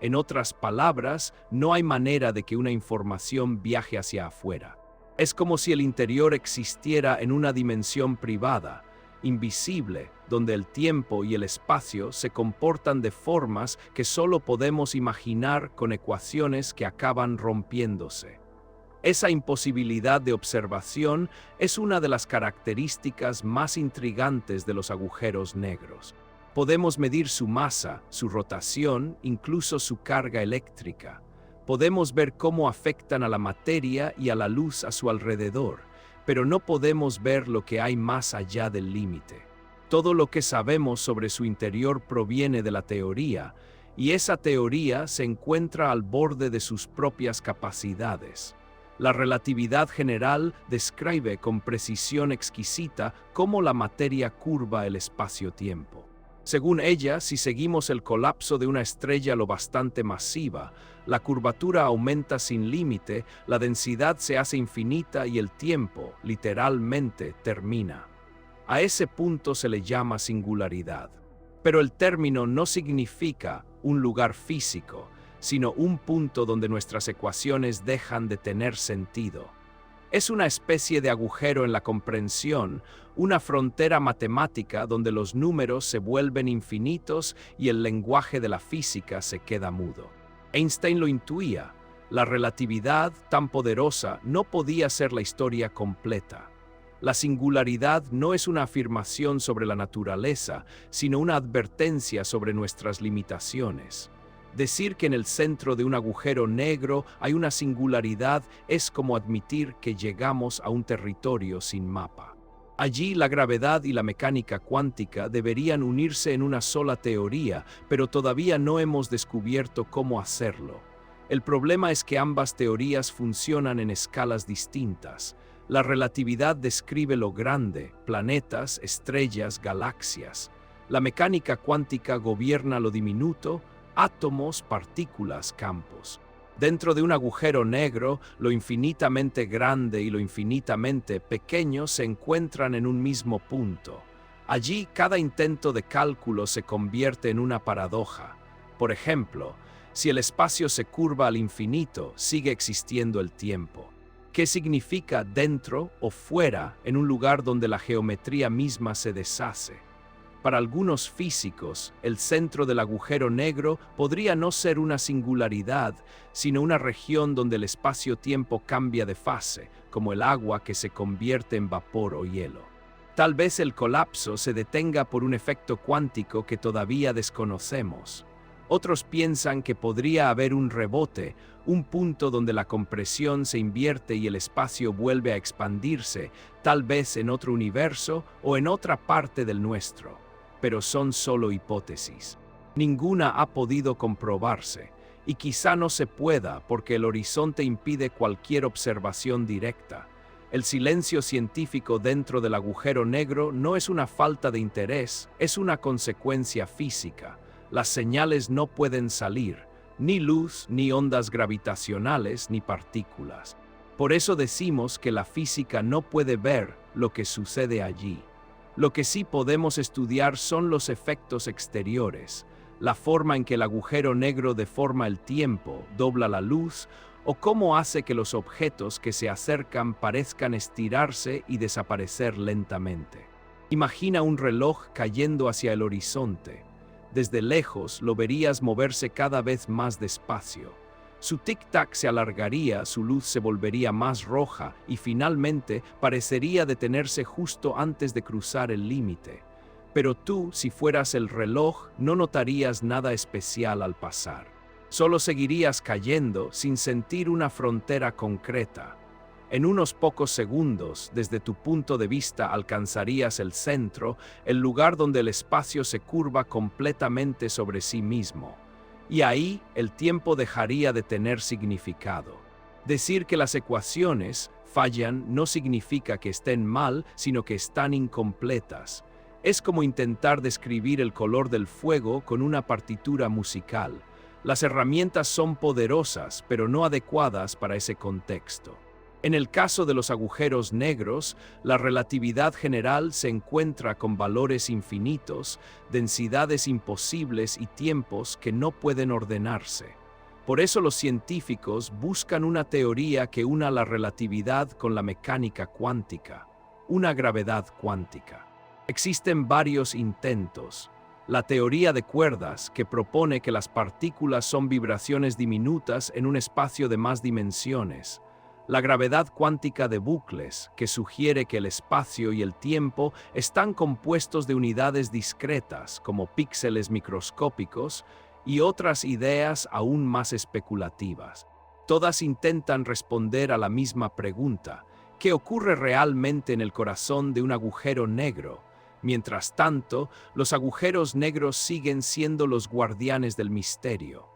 En otras palabras, no hay manera de que una información viaje hacia afuera. Es como si el interior existiera en una dimensión privada, invisible, donde el tiempo y el espacio se comportan de formas que solo podemos imaginar con ecuaciones que acaban rompiéndose. Esa imposibilidad de observación es una de las características más intrigantes de los agujeros negros. Podemos medir su masa, su rotación, incluso su carga eléctrica. Podemos ver cómo afectan a la materia y a la luz a su alrededor, pero no podemos ver lo que hay más allá del límite. Todo lo que sabemos sobre su interior proviene de la teoría, y esa teoría se encuentra al borde de sus propias capacidades. La relatividad general describe con precisión exquisita cómo la materia curva el espacio-tiempo. Según ella, si seguimos el colapso de una estrella lo bastante masiva, la curvatura aumenta sin límite, la densidad se hace infinita y el tiempo, literalmente, termina. A ese punto se le llama singularidad. Pero el término no significa un lugar físico, sino un punto donde nuestras ecuaciones dejan de tener sentido. Es una especie de agujero en la comprensión, una frontera matemática donde los números se vuelven infinitos y el lenguaje de la física se queda mudo. Einstein lo intuía: la relatividad tan poderosa no podía ser la historia completa. La singularidad no es una afirmación sobre la naturaleza, sino una advertencia sobre nuestras limitaciones. Decir que en el centro de un agujero negro hay una singularidad es como admitir que llegamos a un territorio sin mapa. Allí la gravedad y la mecánica cuántica deberían unirse en una sola teoría, pero todavía no hemos descubierto cómo hacerlo. El problema es que ambas teorías funcionan en escalas distintas. La relatividad describe lo grande, planetas, estrellas, galaxias. La mecánica cuántica gobierna lo diminuto, átomos, partículas, campos. Dentro de un agujero negro, lo infinitamente grande y lo infinitamente pequeño se encuentran en un mismo punto. Allí, cada intento de cálculo se convierte en una paradoja. Por ejemplo, si el espacio se curva al infinito, sigue existiendo el tiempo. ¿Qué significa dentro o fuera en un lugar donde la geometría misma se deshace? Para algunos físicos, el centro del agujero negro podría no ser una singularidad, sino una región donde el espacio-tiempo cambia de fase, como el agua que se convierte en vapor o hielo. Tal vez el colapso se detenga por un efecto cuántico que todavía desconocemos. Otros piensan que podría haber un rebote, un punto donde la compresión se invierte y el espacio vuelve a expandirse, tal vez en otro universo o en otra parte del nuestro. Pero son solo hipótesis. Ninguna ha podido comprobarse, y quizá no se pueda porque el horizonte impide cualquier observación directa. El silencio científico dentro del agujero negro no es una falta de interés, es una consecuencia física. Las señales no pueden salir, ni luz, ni ondas gravitacionales, ni partículas. Por eso decimos que la física no puede ver lo que sucede allí. Lo que sí podemos estudiar son los efectos exteriores, la forma en que el agujero negro deforma el tiempo, dobla la luz, o cómo hace que los objetos que se acercan parezcan estirarse y desaparecer lentamente. Imagina un reloj cayendo hacia el horizonte. Desde lejos lo verías moverse cada vez más despacio. Su tic-tac se alargaría, su luz se volvería más roja y finalmente parecería detenerse justo antes de cruzar el límite. Pero tú, si fueras el reloj, no notarías nada especial al pasar. Solo seguirías cayendo sin sentir una frontera concreta. En unos pocos segundos, desde tu punto de vista, alcanzarías el centro, el lugar donde el espacio se curva completamente sobre sí mismo. Y ahí el tiempo dejaría de tener significado. Decir que las ecuaciones fallan no significa que estén mal, sino que están incompletas. Es como intentar describir el color del fuego con una partitura musical. Las herramientas son poderosas, pero no adecuadas para ese contexto. En el caso de los agujeros negros, la relatividad general se encuentra con valores infinitos, densidades imposibles y tiempos que no pueden ordenarse. Por eso los científicos buscan una teoría que una la relatividad con la mecánica cuántica, una gravedad cuántica. Existen varios intentos. La teoría de cuerdas, que propone que las partículas son vibraciones diminutas en un espacio de más dimensiones. La gravedad cuántica de bucles, que sugiere que el espacio y el tiempo están compuestos de unidades discretas, como píxeles microscópicos, y otras ideas aún más especulativas. Todas intentan responder a la misma pregunta: ¿qué ocurre realmente en el corazón de un agujero negro? Mientras tanto, los agujeros negros siguen siendo los guardianes del misterio.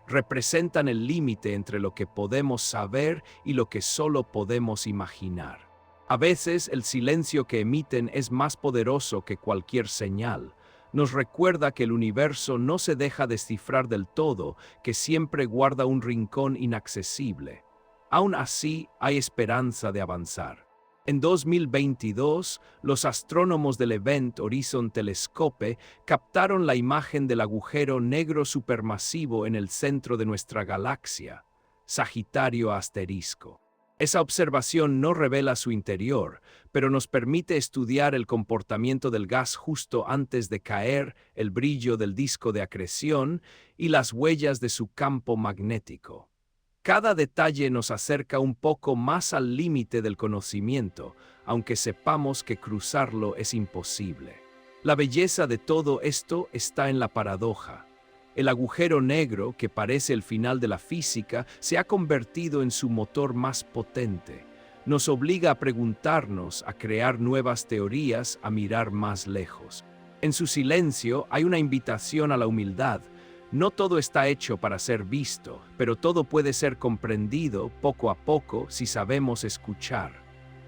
Representan el límite entre lo que podemos saber y lo que solo podemos imaginar. A veces el silencio que emiten es más poderoso que cualquier señal. Nos recuerda que el universo no se deja descifrar del todo, que siempre guarda un rincón inaccesible. Aún así, hay esperanza de avanzar. En 2022, los astrónomos del Event Horizon Telescope captaron la imagen del agujero negro supermasivo en el centro de nuestra galaxia, Sagitario Asterisco. Esa observación no revela su interior, pero nos permite estudiar el comportamiento del gas justo antes de caer, el brillo del disco de acreción y las huellas de su campo magnético. Cada detalle nos acerca un poco más al límite del conocimiento, aunque sepamos que cruzarlo es imposible. La belleza de todo esto está en la paradoja. El agujero negro, que parece el final de la física, se ha convertido en su motor más potente. Nos obliga a preguntarnos, a crear nuevas teorías, a mirar más lejos. En su silencio hay una invitación a la humildad. No todo está hecho para ser visto, pero todo puede ser comprendido poco a poco si sabemos escuchar.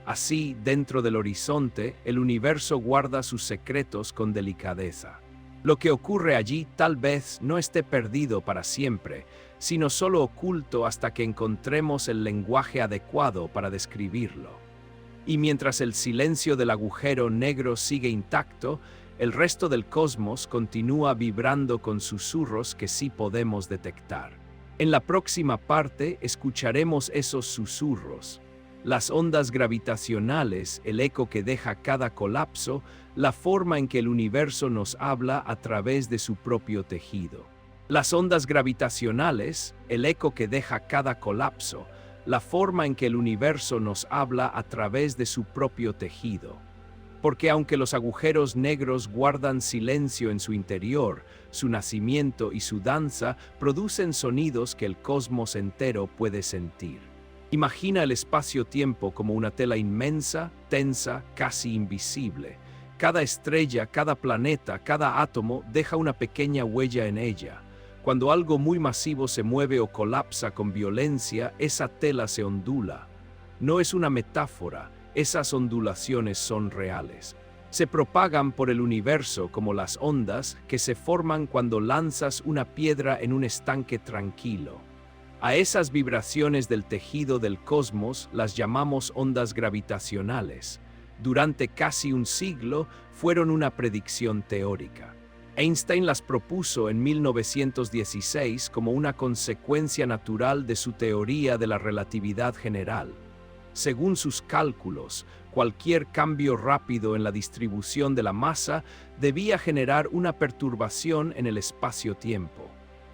Así, dentro del horizonte, el universo guarda sus secretos con delicadeza. Lo que ocurre allí tal vez no esté perdido para siempre, sino solo oculto hasta que encontremos el lenguaje adecuado para describirlo. Y mientras el silencio del agujero negro sigue intacto, el resto del cosmos continúa vibrando con susurros que sí podemos detectar. En la próxima parte escucharemos esos susurros, las ondas gravitacionales, el eco que deja cada colapso, la forma en que el universo nos habla a través de su propio tejido. Las ondas gravitacionales, el eco que deja cada colapso, la forma en que el universo nos habla a través de su propio tejido. Porque aunque los agujeros negros guardan silencio en su interior, su nacimiento y su danza producen sonidos que el cosmos entero puede sentir. Imagina el espacio-tiempo como una tela inmensa, tensa, casi invisible. Cada estrella, cada planeta, cada átomo deja una pequeña huella en ella. Cuando algo muy masivo se mueve o colapsa con violencia, esa tela se ondula. No es una metáfora. Esas ondulaciones son reales. Se propagan por el universo como las ondas que se forman cuando lanzas una piedra en un estanque tranquilo. A esas vibraciones del tejido del cosmos las llamamos ondas gravitacionales. Durante casi un siglo fueron una predicción teórica. Einstein las propuso en 1916 como una consecuencia natural de su teoría de la relatividad general. Según sus cálculos, cualquier cambio rápido en la distribución de la masa debía generar una perturbación en el espacio-tiempo,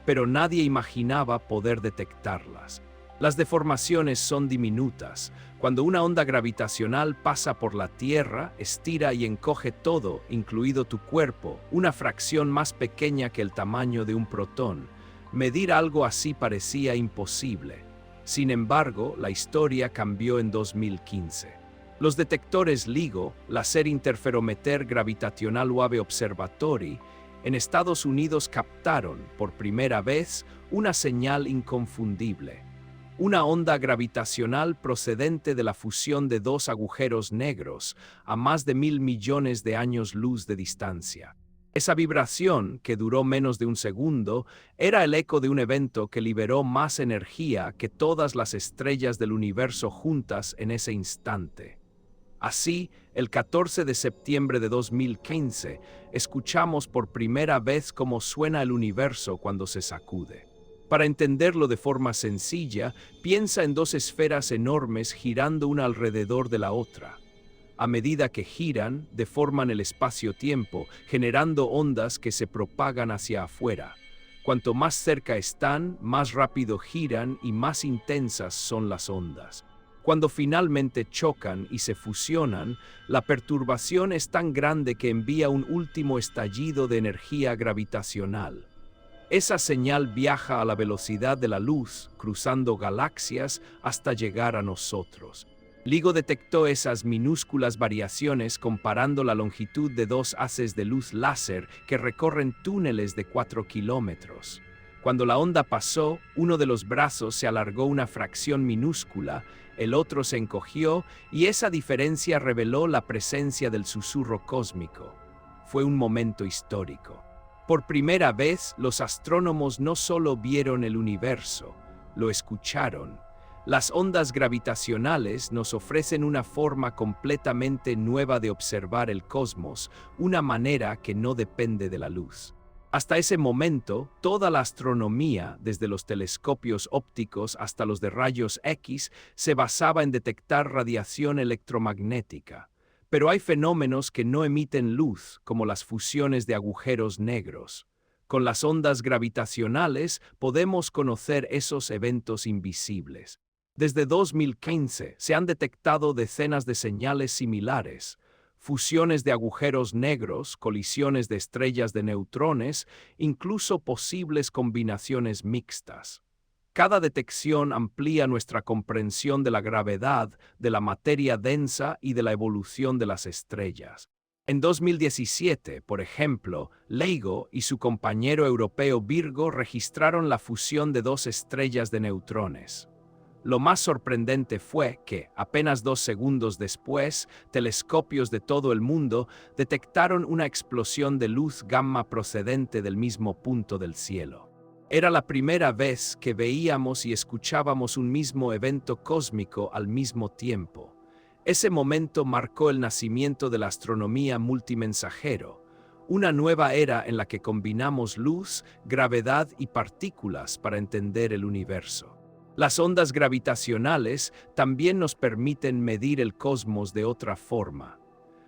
pero nadie imaginaba poder detectarlas. Las deformaciones son diminutas. Cuando una onda gravitacional pasa por la Tierra, estira y encoge todo, incluido tu cuerpo, una fracción más pequeña que el tamaño de un protón. Medir algo así parecía imposible. Sin embargo, la historia cambió en 2015. Los detectores LIGO, Laser Interferometer Gravitational Wave Observatory, en Estados Unidos captaron, por primera vez, una señal inconfundible. Una onda gravitacional procedente de la fusión de dos agujeros negros a más de 1.000 millones de años luz de distancia. Esa vibración, que duró menos de un segundo, era el eco de un evento que liberó más energía que todas las estrellas del universo juntas en ese instante. Así, el 14 de septiembre de 2015, escuchamos por primera vez cómo suena el universo cuando se sacude. Para entenderlo de forma sencilla, piensa en dos esferas enormes girando una alrededor de la otra. A medida que giran, deforman el espacio-tiempo, generando ondas que se propagan hacia afuera. Cuanto más cerca están, más rápido giran y más intensas son las ondas. Cuando finalmente chocan y se fusionan, la perturbación es tan grande que envía un último estallido de energía gravitacional. Esa señal viaja a la velocidad de la luz, cruzando galaxias hasta llegar a nosotros. LIGO detectó esas minúsculas variaciones comparando la longitud de dos haces de luz láser que recorren túneles de 4 kilómetros. Cuando la onda pasó, uno de los brazos se alargó una fracción minúscula, el otro se encogió y esa diferencia reveló la presencia del susurro cósmico. Fue un momento histórico. Por primera vez, los astrónomos no solo vieron el universo, lo escucharon. Las ondas gravitacionales nos ofrecen una forma completamente nueva de observar el cosmos, una manera que no depende de la luz. Hasta ese momento, toda la astronomía, desde los telescopios ópticos hasta los de rayos X, se basaba en detectar radiación electromagnética. Pero hay fenómenos que no emiten luz, como las fusiones de agujeros negros. Con las ondas gravitacionales podemos conocer esos eventos invisibles. Desde 2015 se han detectado decenas de señales similares: fusiones de agujeros negros, colisiones de estrellas de neutrones, incluso posibles combinaciones mixtas. Cada detección amplía nuestra comprensión de la gravedad, de la materia densa y de la evolución de las estrellas. En 2017, por ejemplo, LIGO y su compañero europeo Virgo registraron la fusión de dos estrellas de neutrones. Lo más sorprendente fue que, apenas 2 segundos después, telescopios de todo el mundo detectaron una explosión de luz gamma procedente del mismo punto del cielo. Era la primera vez que veíamos y escuchábamos un mismo evento cósmico al mismo tiempo. Ese momento marcó el nacimiento de la astronomía multimensajero, una nueva era en la que combinamos luz, gravedad y partículas para entender el universo. Las ondas gravitacionales también nos permiten medir el cosmos de otra forma.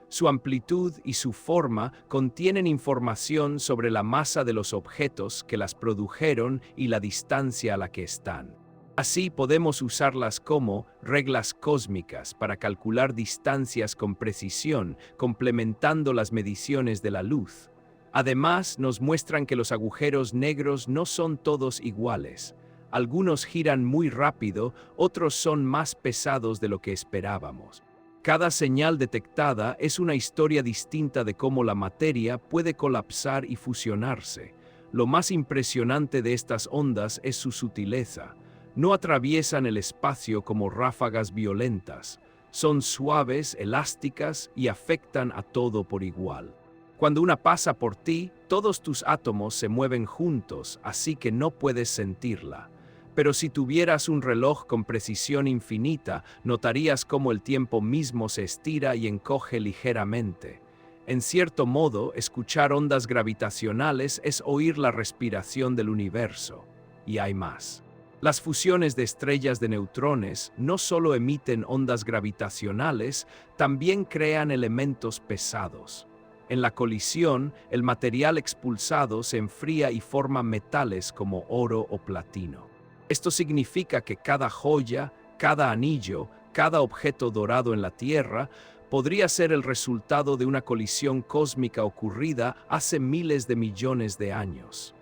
Su amplitud y su forma contienen información sobre la masa de los objetos que las produjeron y la distancia a la que están. Así podemos usarlas como reglas cósmicas para calcular distancias con precisión, complementando las mediciones de la luz. Además, nos muestran que los agujeros negros no son todos iguales. Algunos giran muy rápido, otros son más pesados de lo que esperábamos. Cada señal detectada es una historia distinta de cómo la materia puede colapsar y fusionarse. Lo más impresionante de estas ondas es su sutileza. No atraviesan el espacio como ráfagas violentas. Son suaves, elásticas y afectan a todo por igual. Cuando una pasa por ti, todos tus átomos se mueven juntos, así que no puedes sentirla. Pero si tuvieras un reloj con precisión infinita, notarías cómo el tiempo mismo se estira y encoge ligeramente. En cierto modo, escuchar ondas gravitacionales es oír la respiración del universo. Y hay más. Las fusiones de estrellas de neutrones no solo emiten ondas gravitacionales, también crean elementos pesados. En la colisión, el material expulsado se enfría y forma metales como oro o platino. Esto significa que cada joya, cada anillo, cada objeto dorado en la Tierra podría ser el resultado de una colisión cósmica ocurrida hace miles de millones de años.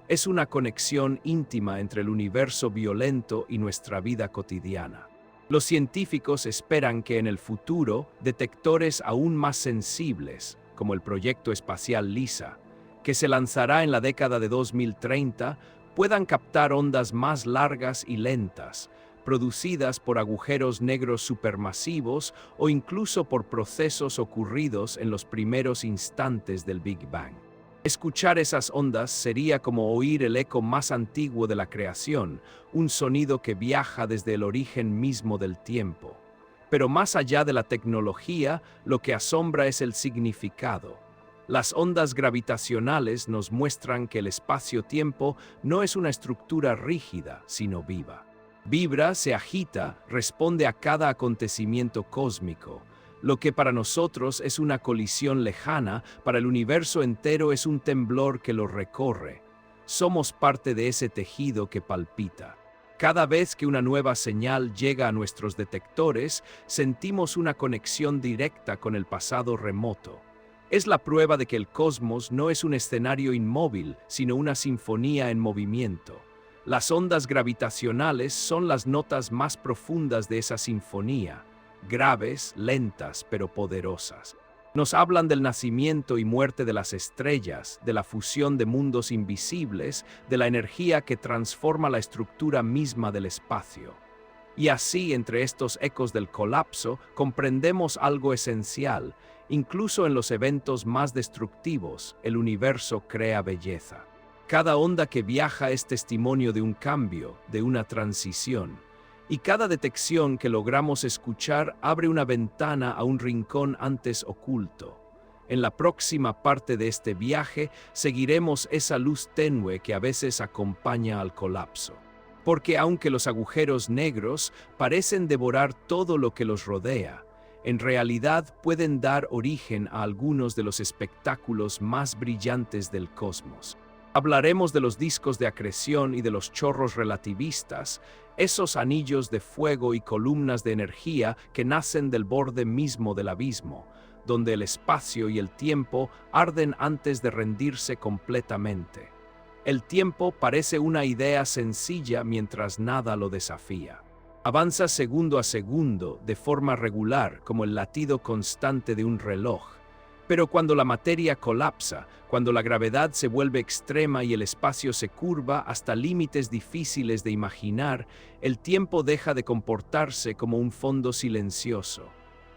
Es una conexión íntima entre el universo violento y nuestra vida cotidiana. Los científicos esperan que en el futuro detectores aún más sensibles, como el proyecto espacial LISA, que se lanzará en la década de 2030, puedan captar ondas más largas y lentas, producidas por agujeros negros supermasivos o incluso por procesos ocurridos en los primeros instantes del Big Bang. Escuchar esas ondas sería como oír el eco más antiguo de la creación, un sonido que viaja desde el origen mismo del tiempo. Pero más allá de la tecnología, lo que asombra es el significado. Las ondas gravitacionales nos muestran que el espacio-tiempo no es una estructura rígida, sino viva. Vibra, se agita, responde a cada acontecimiento cósmico. Lo que para nosotros es una colisión lejana, para el universo entero es un temblor que lo recorre. Somos parte de ese tejido que palpita. Cada vez que una nueva señal llega a nuestros detectores, sentimos una conexión directa con el pasado remoto. Es la prueba de que el cosmos no es un escenario inmóvil, sino una sinfonía en movimiento. Las ondas gravitacionales son las notas más profundas de esa sinfonía, graves, lentas, pero poderosas. Nos hablan del nacimiento y muerte de las estrellas, de la fusión de mundos invisibles, de la energía que transforma la estructura misma del espacio. Y así, entre estos ecos del colapso, comprendemos algo esencial. Incluso en los eventos más destructivos, el universo crea belleza. Cada onda que viaja es testimonio de un cambio, de una transición. Y cada detección que logramos escuchar abre una ventana a un rincón antes oculto. En la próxima parte de este viaje seguiremos esa luz tenue que a veces acompaña al colapso. Porque aunque los agujeros negros parecen devorar todo lo que los rodea, en realidad pueden dar origen a algunos de los espectáculos más brillantes del cosmos. Hablaremos de los discos de acreción y de los chorros relativistas, esos anillos de fuego y columnas de energía que nacen del borde mismo del abismo, donde el espacio y el tiempo arden antes de rendirse completamente. El tiempo parece una idea sencilla mientras nada lo desafía. Avanza segundo a segundo, de forma regular, como el latido constante de un reloj. Pero cuando la materia colapsa, cuando la gravedad se vuelve extrema y el espacio se curva hasta límites difíciles de imaginar, el tiempo deja de comportarse como un fondo silencioso.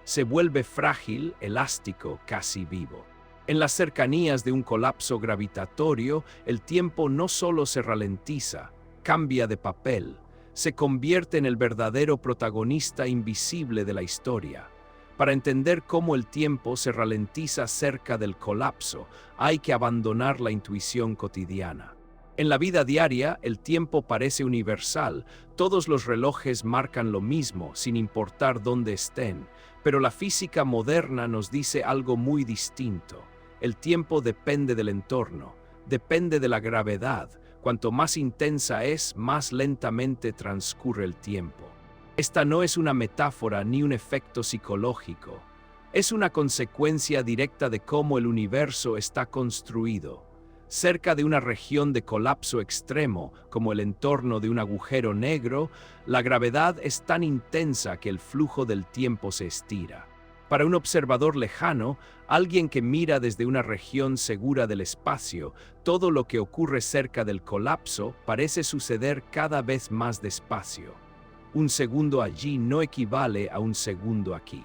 Se vuelve frágil, elástico, casi vivo. En las cercanías de un colapso gravitatorio, el tiempo no solo se ralentiza, cambia de papel, se convierte en el verdadero protagonista invisible de la historia. Para entender cómo el tiempo se ralentiza cerca del colapso, hay que abandonar la intuición cotidiana. En la vida diaria, el tiempo parece universal, todos los relojes marcan lo mismo, sin importar dónde estén, pero la física moderna nos dice algo muy distinto. El tiempo depende del entorno, depende de la gravedad. Cuanto más intensa es, más lentamente transcurre el tiempo. Esta no es una metáfora ni un efecto psicológico. Es una consecuencia directa de cómo el universo está construido. Cerca de una región de colapso extremo, como el entorno de un agujero negro, la gravedad es tan intensa que el flujo del tiempo se estira. Para un observador lejano, alguien que mira desde una región segura del espacio, todo lo que ocurre cerca del colapso parece suceder cada vez más despacio. Un segundo allí no equivale a un segundo aquí.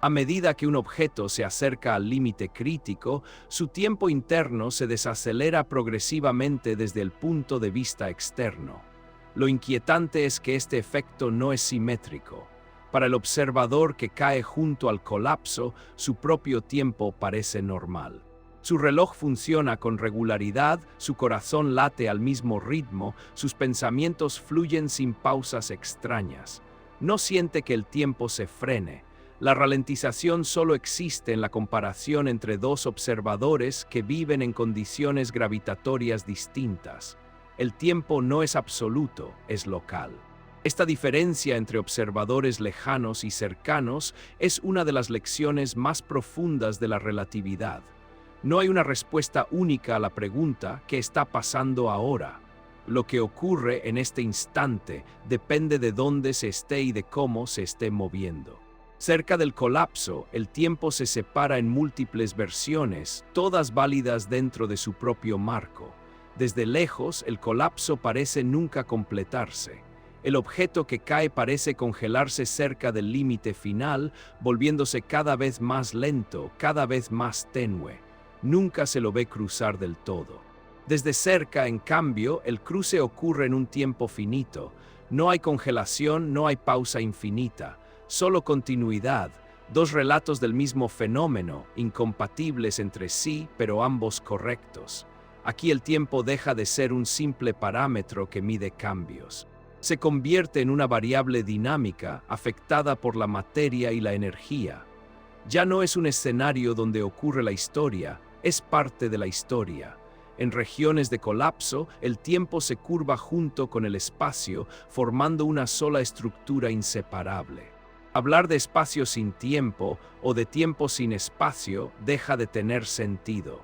A medida que un objeto se acerca al límite crítico, su tiempo interno se desacelera progresivamente desde el punto de vista externo. Lo inquietante es que este efecto no es simétrico. Para el observador que cae junto al colapso, su propio tiempo parece normal. Su reloj funciona con regularidad, su corazón late al mismo ritmo, sus pensamientos fluyen sin pausas extrañas. No siente que el tiempo se frene. La ralentización solo existe en la comparación entre dos observadores que viven en condiciones gravitatorias distintas. El tiempo no es absoluto, es local. Esta diferencia entre observadores lejanos y cercanos es una de las lecciones más profundas de la relatividad. No hay una respuesta única a la pregunta ¿qué está pasando ahora? Lo que ocurre en este instante depende de dónde se esté y de cómo se esté moviendo. Cerca del colapso, el tiempo se separa en múltiples versiones, todas válidas dentro de su propio marco. Desde lejos, el colapso parece nunca completarse. El objeto que cae parece congelarse cerca del límite final, volviéndose cada vez más lento, cada vez más tenue. Nunca se lo ve cruzar del todo. Desde cerca, en cambio, el cruce ocurre en un tiempo finito. No hay congelación, no hay pausa infinita, solo continuidad, dos relatos del mismo fenómeno, incompatibles entre sí, pero ambos correctos. Aquí el tiempo deja de ser un simple parámetro que mide cambios. Se convierte en una variable dinámica afectada por la materia y la energía. Ya no es un escenario donde ocurre la historia, es parte de la historia. En regiones de colapso, el tiempo se curva junto con el espacio, formando una sola estructura inseparable. Hablar de espacio sin tiempo o de tiempo sin espacio deja de tener sentido.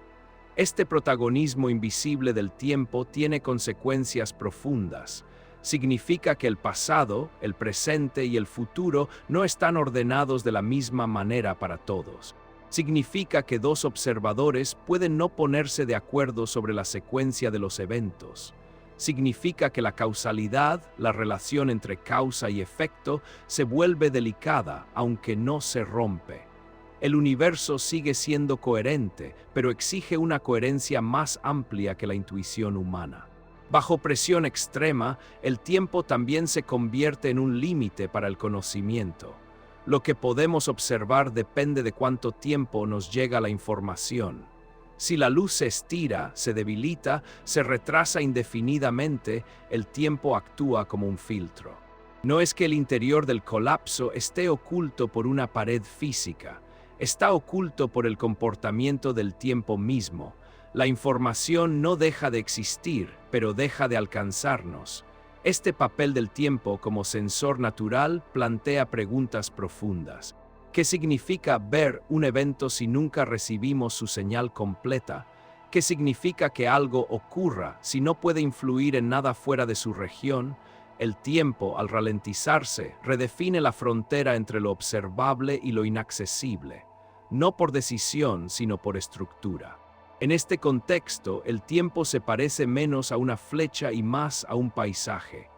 Este protagonismo invisible del tiempo tiene consecuencias profundas. Significa que el pasado, el presente y el futuro no están ordenados de la misma manera para todos. Significa que dos observadores pueden no ponerse de acuerdo sobre la secuencia de los eventos. Significa que la causalidad, la relación entre causa y efecto, se vuelve delicada, aunque no se rompe. El universo sigue siendo coherente, pero exige una coherencia más amplia que la intuición humana. Bajo presión extrema, el tiempo también se convierte en un límite para el conocimiento. Lo que podemos observar depende de cuánto tiempo nos llega la información. Si la luz se estira, se debilita, se retrasa indefinidamente, el tiempo actúa como un filtro. No es que el interior del colapso esté oculto por una pared física, está oculto por el comportamiento del tiempo mismo. La información no deja de existir, pero deja de alcanzarnos. Este papel del tiempo como sensor natural plantea preguntas profundas. ¿Qué significa ver un evento si nunca recibimos su señal completa? ¿Qué significa que algo ocurra si no puede influir en nada fuera de su región? El tiempo, al ralentizarse, redefine la frontera entre lo observable y lo inaccesible, no por decisión, sino por estructura. En este contexto, el tiempo se parece menos a una flecha y más a un paisaje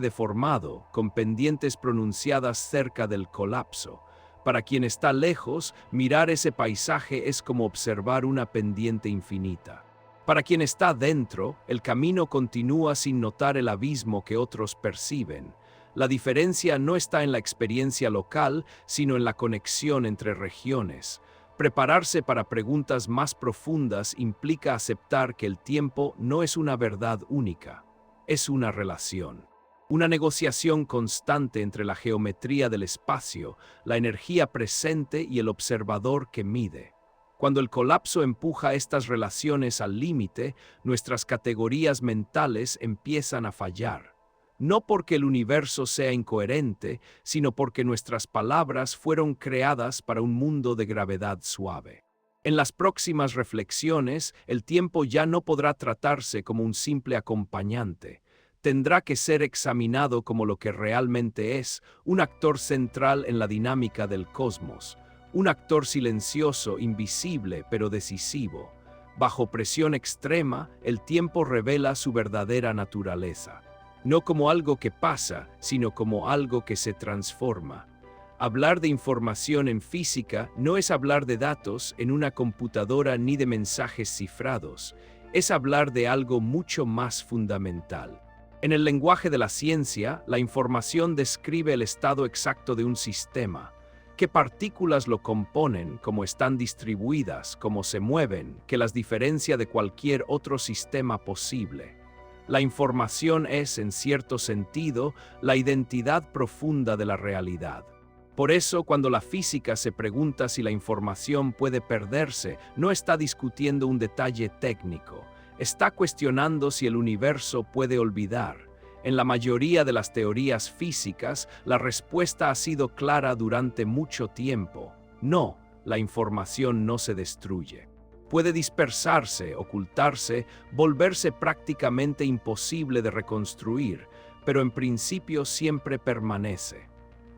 deformado, con pendientes pronunciadas cerca del colapso. Para quien está lejos, mirar ese paisaje es como observar una pendiente infinita. Para quien está dentro, el camino continúa sin notar el abismo que otros perciben. La diferencia no está en la experiencia local, sino en la conexión entre regiones. Prepararse para preguntas más profundas implica aceptar que el tiempo no es una verdad única, es una relación. Una negociación constante entre la geometría del espacio, la energía presente y el observador que mide. Cuando el colapso empuja estas relaciones al límite, nuestras categorías mentales empiezan a fallar. No porque el universo sea incoherente, sino porque nuestras palabras fueron creadas para un mundo de gravedad suave. En las próximas reflexiones, el tiempo ya no podrá tratarse como un simple acompañante. Tendrá que ser examinado como lo que realmente es, un actor central en la dinámica del cosmos, un actor silencioso, invisible, pero decisivo. Bajo presión extrema, el tiempo revela su verdadera naturaleza. No como algo que pasa, sino como algo que se transforma. Hablar de información en física no es hablar de datos en una computadora ni de mensajes cifrados, es hablar de algo mucho más fundamental. En el lenguaje de la ciencia, la información describe el estado exacto de un sistema, qué partículas lo componen, cómo están distribuidas, cómo se mueven, que las diferencia de cualquier otro sistema posible. La información es, en cierto sentido, la identidad profunda de la realidad. Por eso, cuando la física se pregunta si la información puede perderse, no está discutiendo un detalle técnico, está cuestionando si el universo puede olvidar. En la mayoría de las teorías físicas, la respuesta ha sido clara durante mucho tiempo. No, la información no se destruye. Puede dispersarse, ocultarse, volverse prácticamente imposible de reconstruir, pero en principio siempre permanece.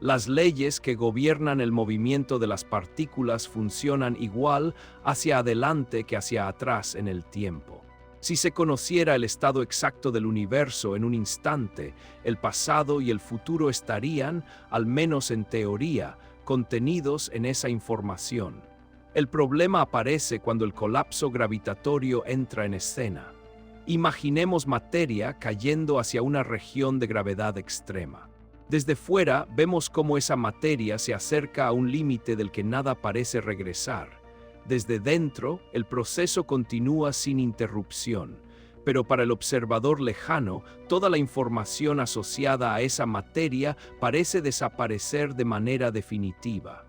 Las leyes que gobiernan el movimiento de las partículas funcionan igual hacia adelante que hacia atrás en el tiempo. Si se conociera el estado exacto del universo en un instante, el pasado y el futuro estarían, al menos en teoría, contenidos en esa información. El problema aparece cuando el colapso gravitatorio entra en escena. Imaginemos materia cayendo hacia una región de gravedad extrema. Desde fuera vemos cómo esa materia se acerca a un límite del que nada parece regresar. Desde dentro, el proceso continúa sin interrupción, pero para el observador lejano, toda la información asociada a esa materia parece desaparecer de manera definitiva.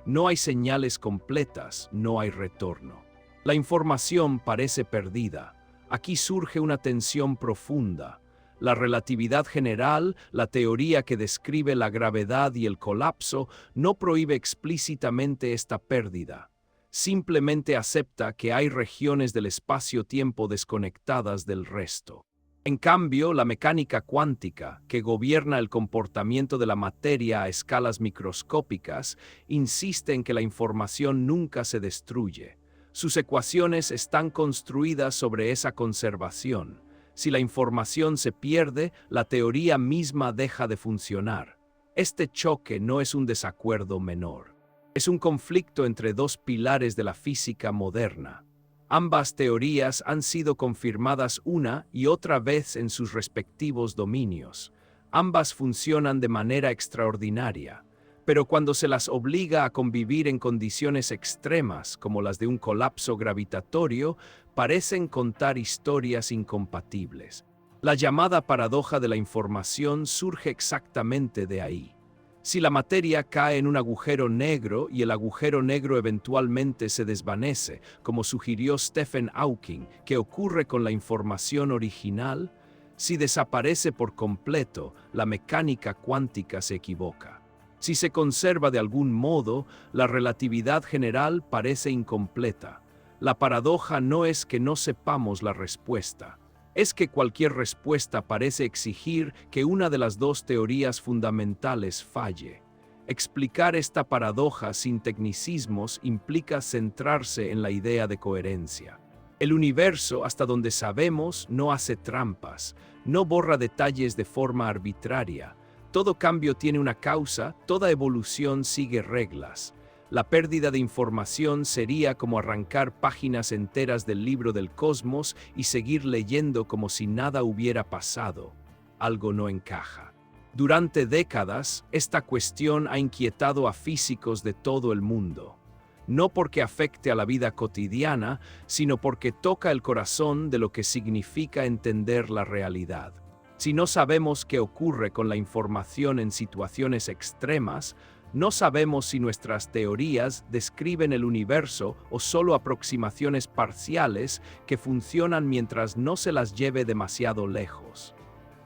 No hay señales completas, no hay retorno. La información parece perdida. Aquí surge una tensión profunda. La relatividad general, la teoría que describe la gravedad y el colapso, no prohíbe explícitamente esta pérdida. Simplemente acepta que hay regiones del espacio-tiempo desconectadas del resto. En cambio, la mecánica cuántica, que gobierna el comportamiento de la materia a escalas microscópicas, insiste en que la información nunca se destruye. Sus ecuaciones están construidas sobre esa conservación. Si la información se pierde, la teoría misma deja de funcionar. Este choque no es un desacuerdo menor. Es un conflicto entre dos pilares de la física moderna. Ambas teorías han sido confirmadas una y otra vez en sus respectivos dominios. Ambas funcionan de manera extraordinaria, pero cuando se las obliga a convivir en condiciones extremas, como las de un colapso gravitatorio, parecen contar historias incompatibles. La llamada paradoja de la información surge exactamente de ahí. Si la materia cae en un agujero negro y el agujero negro eventualmente se desvanece, como sugirió Stephen Hawking, ¿qué ocurre con la información original? Si desaparece por completo, la mecánica cuántica se equivoca. Si se conserva de algún modo, la relatividad general parece incompleta. La paradoja no es que no sepamos la respuesta. Es que cualquier respuesta parece exigir que una de las dos teorías fundamentales falle. Explicar esta paradoja sin tecnicismos implica centrarse en la idea de coherencia. El universo, hasta donde sabemos, no hace trampas, no borra detalles de forma arbitraria. Todo cambio tiene una causa, toda evolución sigue reglas. La pérdida de información sería como arrancar páginas enteras del libro del cosmos y seguir leyendo como si nada hubiera pasado. Algo no encaja. Durante décadas, esta cuestión ha inquietado a físicos de todo el mundo. No porque afecte a la vida cotidiana, sino porque toca el corazón de lo que significa entender la realidad. Si no sabemos qué ocurre con la información en situaciones extremas, no sabemos si nuestras teorías describen el universo o solo aproximaciones parciales que funcionan mientras no se las lleve demasiado lejos.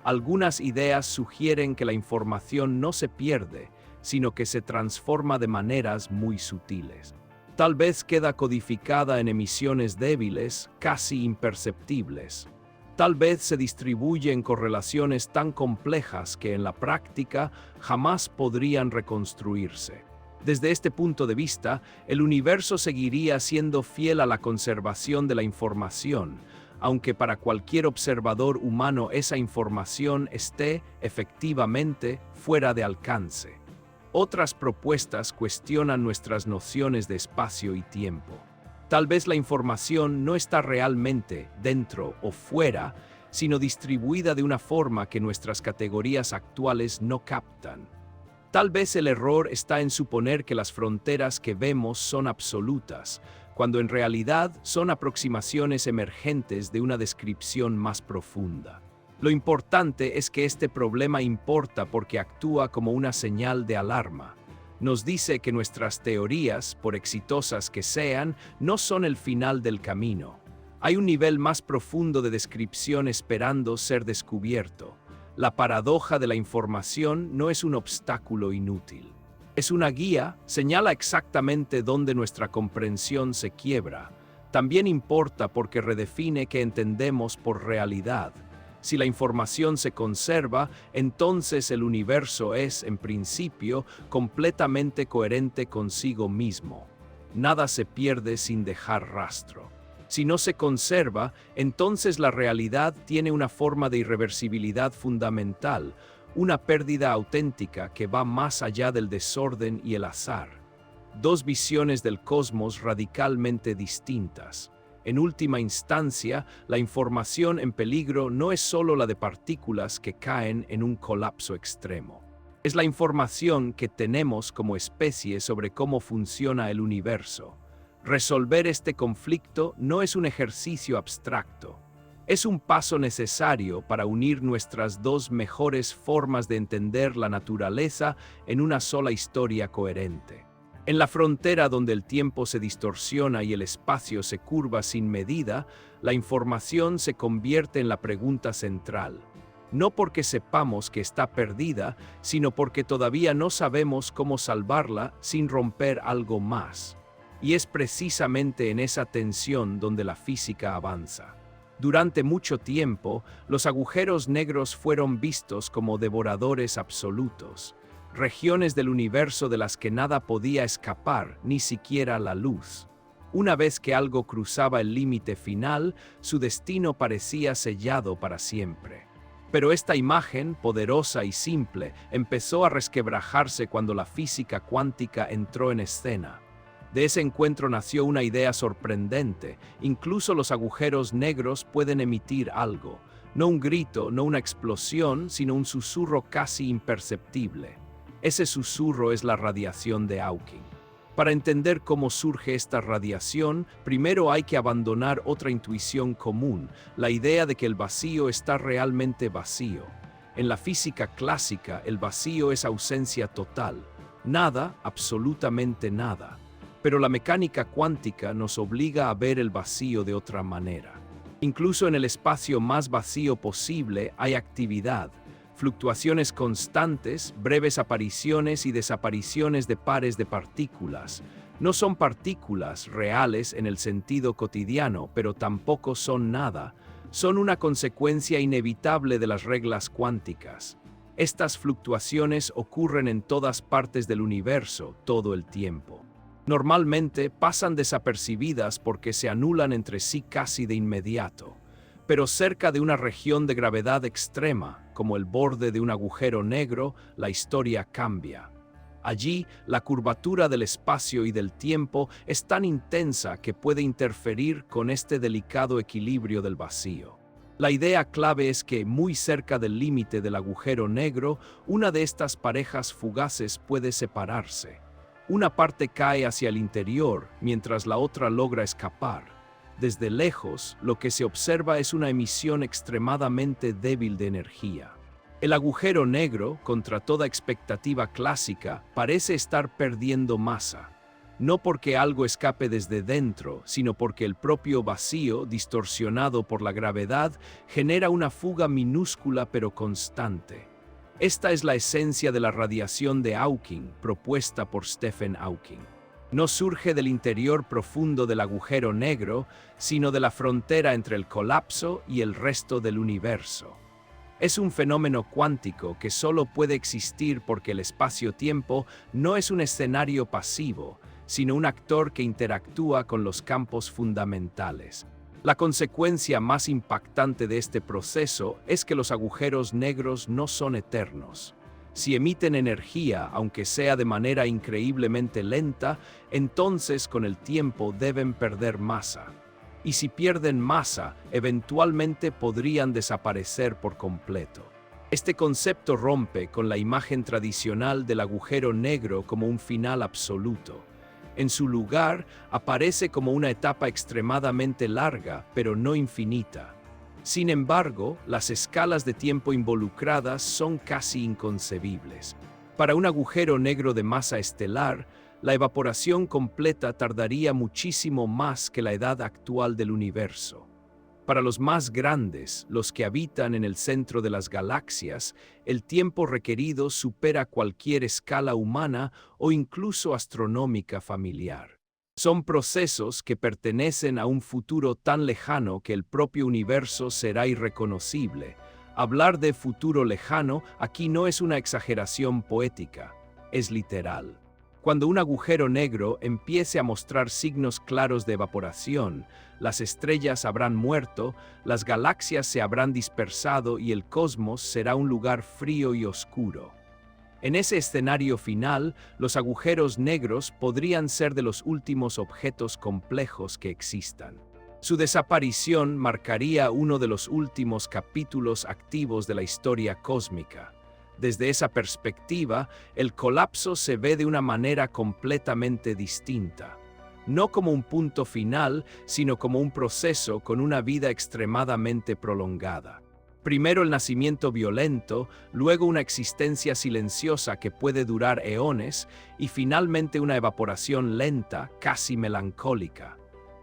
Algunas ideas sugieren que la información no se pierde, sino que se transforma de maneras muy sutiles. Tal vez queda codificada en emisiones débiles, casi imperceptibles. Tal vez se distribuye en correlaciones tan complejas que en la práctica jamás podrían reconstruirse. Desde este punto de vista, el universo seguiría siendo fiel a la conservación de la información, aunque para cualquier observador humano esa información esté, efectivamente, fuera de alcance. Otras propuestas cuestionan nuestras nociones de espacio y tiempo. Tal vez la información no está realmente dentro o fuera, sino distribuida de una forma que nuestras categorías actuales no captan. Tal vez el error está en suponer que las fronteras que vemos son absolutas, cuando en realidad son aproximaciones emergentes de una descripción más profunda. Lo importante es que este problema importa porque actúa como una señal de alarma. Nos dice que nuestras teorías, por exitosas que sean, no son el final del camino. Hay un nivel más profundo de descripción esperando ser descubierto. La paradoja de la información no es un obstáculo inútil. Es una guía, señala exactamente dónde nuestra comprensión se quiebra. También importa porque redefine qué entendemos por realidad. Si la información se conserva, entonces el universo es, en principio, completamente coherente consigo mismo. Nada se pierde sin dejar rastro. Si no se conserva, entonces la realidad tiene una forma de irreversibilidad fundamental, una pérdida auténtica que va más allá del desorden y el azar. Dos visiones del cosmos radicalmente distintas. En última instancia, la información en peligro no es solo la de partículas que caen en un colapso extremo. Es la información que tenemos como especie sobre cómo funciona el universo. Resolver este conflicto no es un ejercicio abstracto. Es un paso necesario para unir nuestras dos mejores formas de entender la naturaleza en una sola historia coherente. En la frontera donde el tiempo se distorsiona y el espacio se curva sin medida, la información se convierte en la pregunta central. No porque sepamos que está perdida, sino porque todavía no sabemos cómo salvarla sin romper algo más. Y es precisamente en esa tensión donde la física avanza. Durante mucho tiempo, los agujeros negros fueron vistos como devoradores absolutos, regiones del universo de las que nada podía escapar, ni siquiera la luz. Una vez que algo cruzaba el límite final, su destino parecía sellado para siempre. Pero esta imagen, poderosa y simple, empezó a resquebrajarse cuando la física cuántica entró en escena. De ese encuentro nació una idea sorprendente: incluso los agujeros negros pueden emitir algo, no un grito, no una explosión, sino un susurro casi imperceptible. Ese susurro es la radiación de Hawking. Para entender cómo surge esta radiación, primero hay que abandonar otra intuición común, la idea de que el vacío está realmente vacío. En la física clásica, el vacío es ausencia total, nada, absolutamente nada. Pero la mecánica cuántica nos obliga a ver el vacío de otra manera. Incluso en el espacio más vacío posible hay actividad, fluctuaciones constantes, breves apariciones y desapariciones de pares de partículas. No son partículas reales en el sentido cotidiano, pero tampoco son nada. Son una consecuencia inevitable de las reglas cuánticas. Estas fluctuaciones ocurren en todas partes del universo, todo el tiempo. Normalmente pasan desapercibidas porque se anulan entre sí casi de inmediato. Pero cerca de una región de gravedad extrema, como el borde de un agujero negro, la historia cambia. Allí, la curvatura del espacio y del tiempo es tan intensa que puede interferir con este delicado equilibrio del vacío. La idea clave es que, muy cerca del límite del agujero negro, una de estas parejas fugaces puede separarse. Una parte cae hacia el interior, mientras la otra logra escapar. Desde lejos, lo que se observa es una emisión extremadamente débil de energía. El agujero negro, contra toda expectativa clásica, parece estar perdiendo masa. No porque algo escape desde dentro, sino porque el propio vacío, distorsionado por la gravedad, genera una fuga minúscula pero constante. Esta es la esencia de la radiación de Hawking, propuesta por Stephen Hawking. No surge del interior profundo del agujero negro, sino de la frontera entre el colapso y el resto del universo. Es un fenómeno cuántico que solo puede existir porque el espacio-tiempo no es un escenario pasivo, sino un actor que interactúa con los campos fundamentales. La consecuencia más impactante de este proceso es que los agujeros negros no son eternos. Si emiten energía, aunque sea de manera increíblemente lenta, entonces con el tiempo deben perder masa. Y si pierden masa, eventualmente podrían desaparecer por completo. Este concepto rompe con la imagen tradicional del agujero negro como un final absoluto. En su lugar, aparece como una etapa extremadamente larga, pero no infinita. Sin embargo, las escalas de tiempo involucradas son casi inconcebibles. Para un agujero negro de masa estelar, la evaporación completa tardaría muchísimo más que la edad actual del universo. Para los más grandes, los que habitan en el centro de las galaxias, el tiempo requerido supera cualquier escala humana o incluso astronómica familiar. Son procesos que pertenecen a un futuro tan lejano que el propio universo será irreconocible. Hablar de futuro lejano aquí no es una exageración poética, es literal. Cuando un agujero negro empiece a mostrar signos claros de evaporación, las estrellas habrán muerto, las galaxias se habrán dispersado y el cosmos será un lugar frío y oscuro. En ese escenario final, los agujeros negros podrían ser de los últimos objetos complejos que existan. Su desaparición marcaría uno de los últimos capítulos activos de la historia cósmica. Desde esa perspectiva, el colapso se ve de una manera completamente distinta. No como un punto final, sino como un proceso con una vida extremadamente prolongada. Primero el nacimiento violento, luego una existencia silenciosa que puede durar eones y finalmente una evaporación lenta, casi melancólica.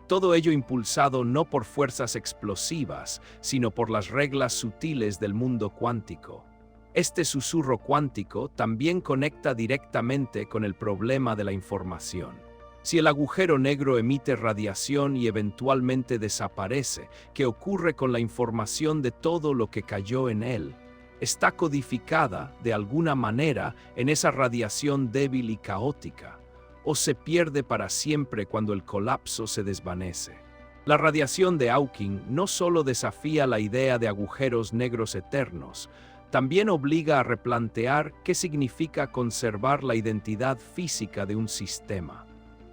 Todo ello impulsado no por fuerzas explosivas, sino por las reglas sutiles del mundo cuántico. Este susurro cuántico también conecta directamente con el problema de la información. Si el agujero negro emite radiación y eventualmente desaparece, ¿qué ocurre con la información de todo lo que cayó en él? Está codificada, de alguna manera, en esa radiación débil y caótica, o se pierde para siempre cuando el colapso se desvanece. La radiación de Hawking no solo desafía la idea de agujeros negros eternos, también obliga a replantear qué significa conservar la identidad física de un sistema.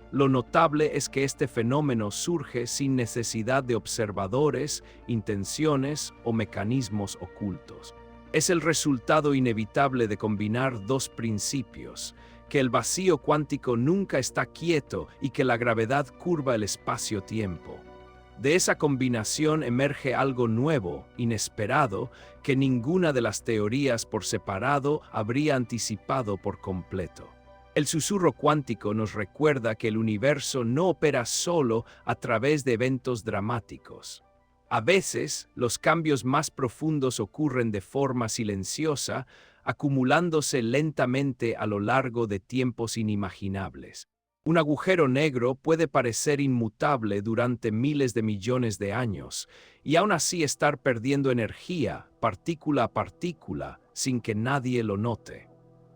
Lo notable es que este fenómeno surge sin necesidad de observadores, intenciones o mecanismos ocultos. Es el resultado inevitable de combinar dos principios: que el vacío cuántico nunca está quieto y que la gravedad curva el espacio-tiempo. De esa combinación emerge algo nuevo, inesperado, que ninguna de las teorías por separado habría anticipado por completo. El susurro cuántico nos recuerda que el universo no opera solo a través de eventos dramáticos. A veces, los cambios más profundos ocurren de forma silenciosa, acumulándose lentamente a lo largo de tiempos inimaginables. Un agujero negro puede parecer inmutable durante miles de millones de años, y aún así estar perdiendo energía, partícula a partícula, sin que nadie lo note.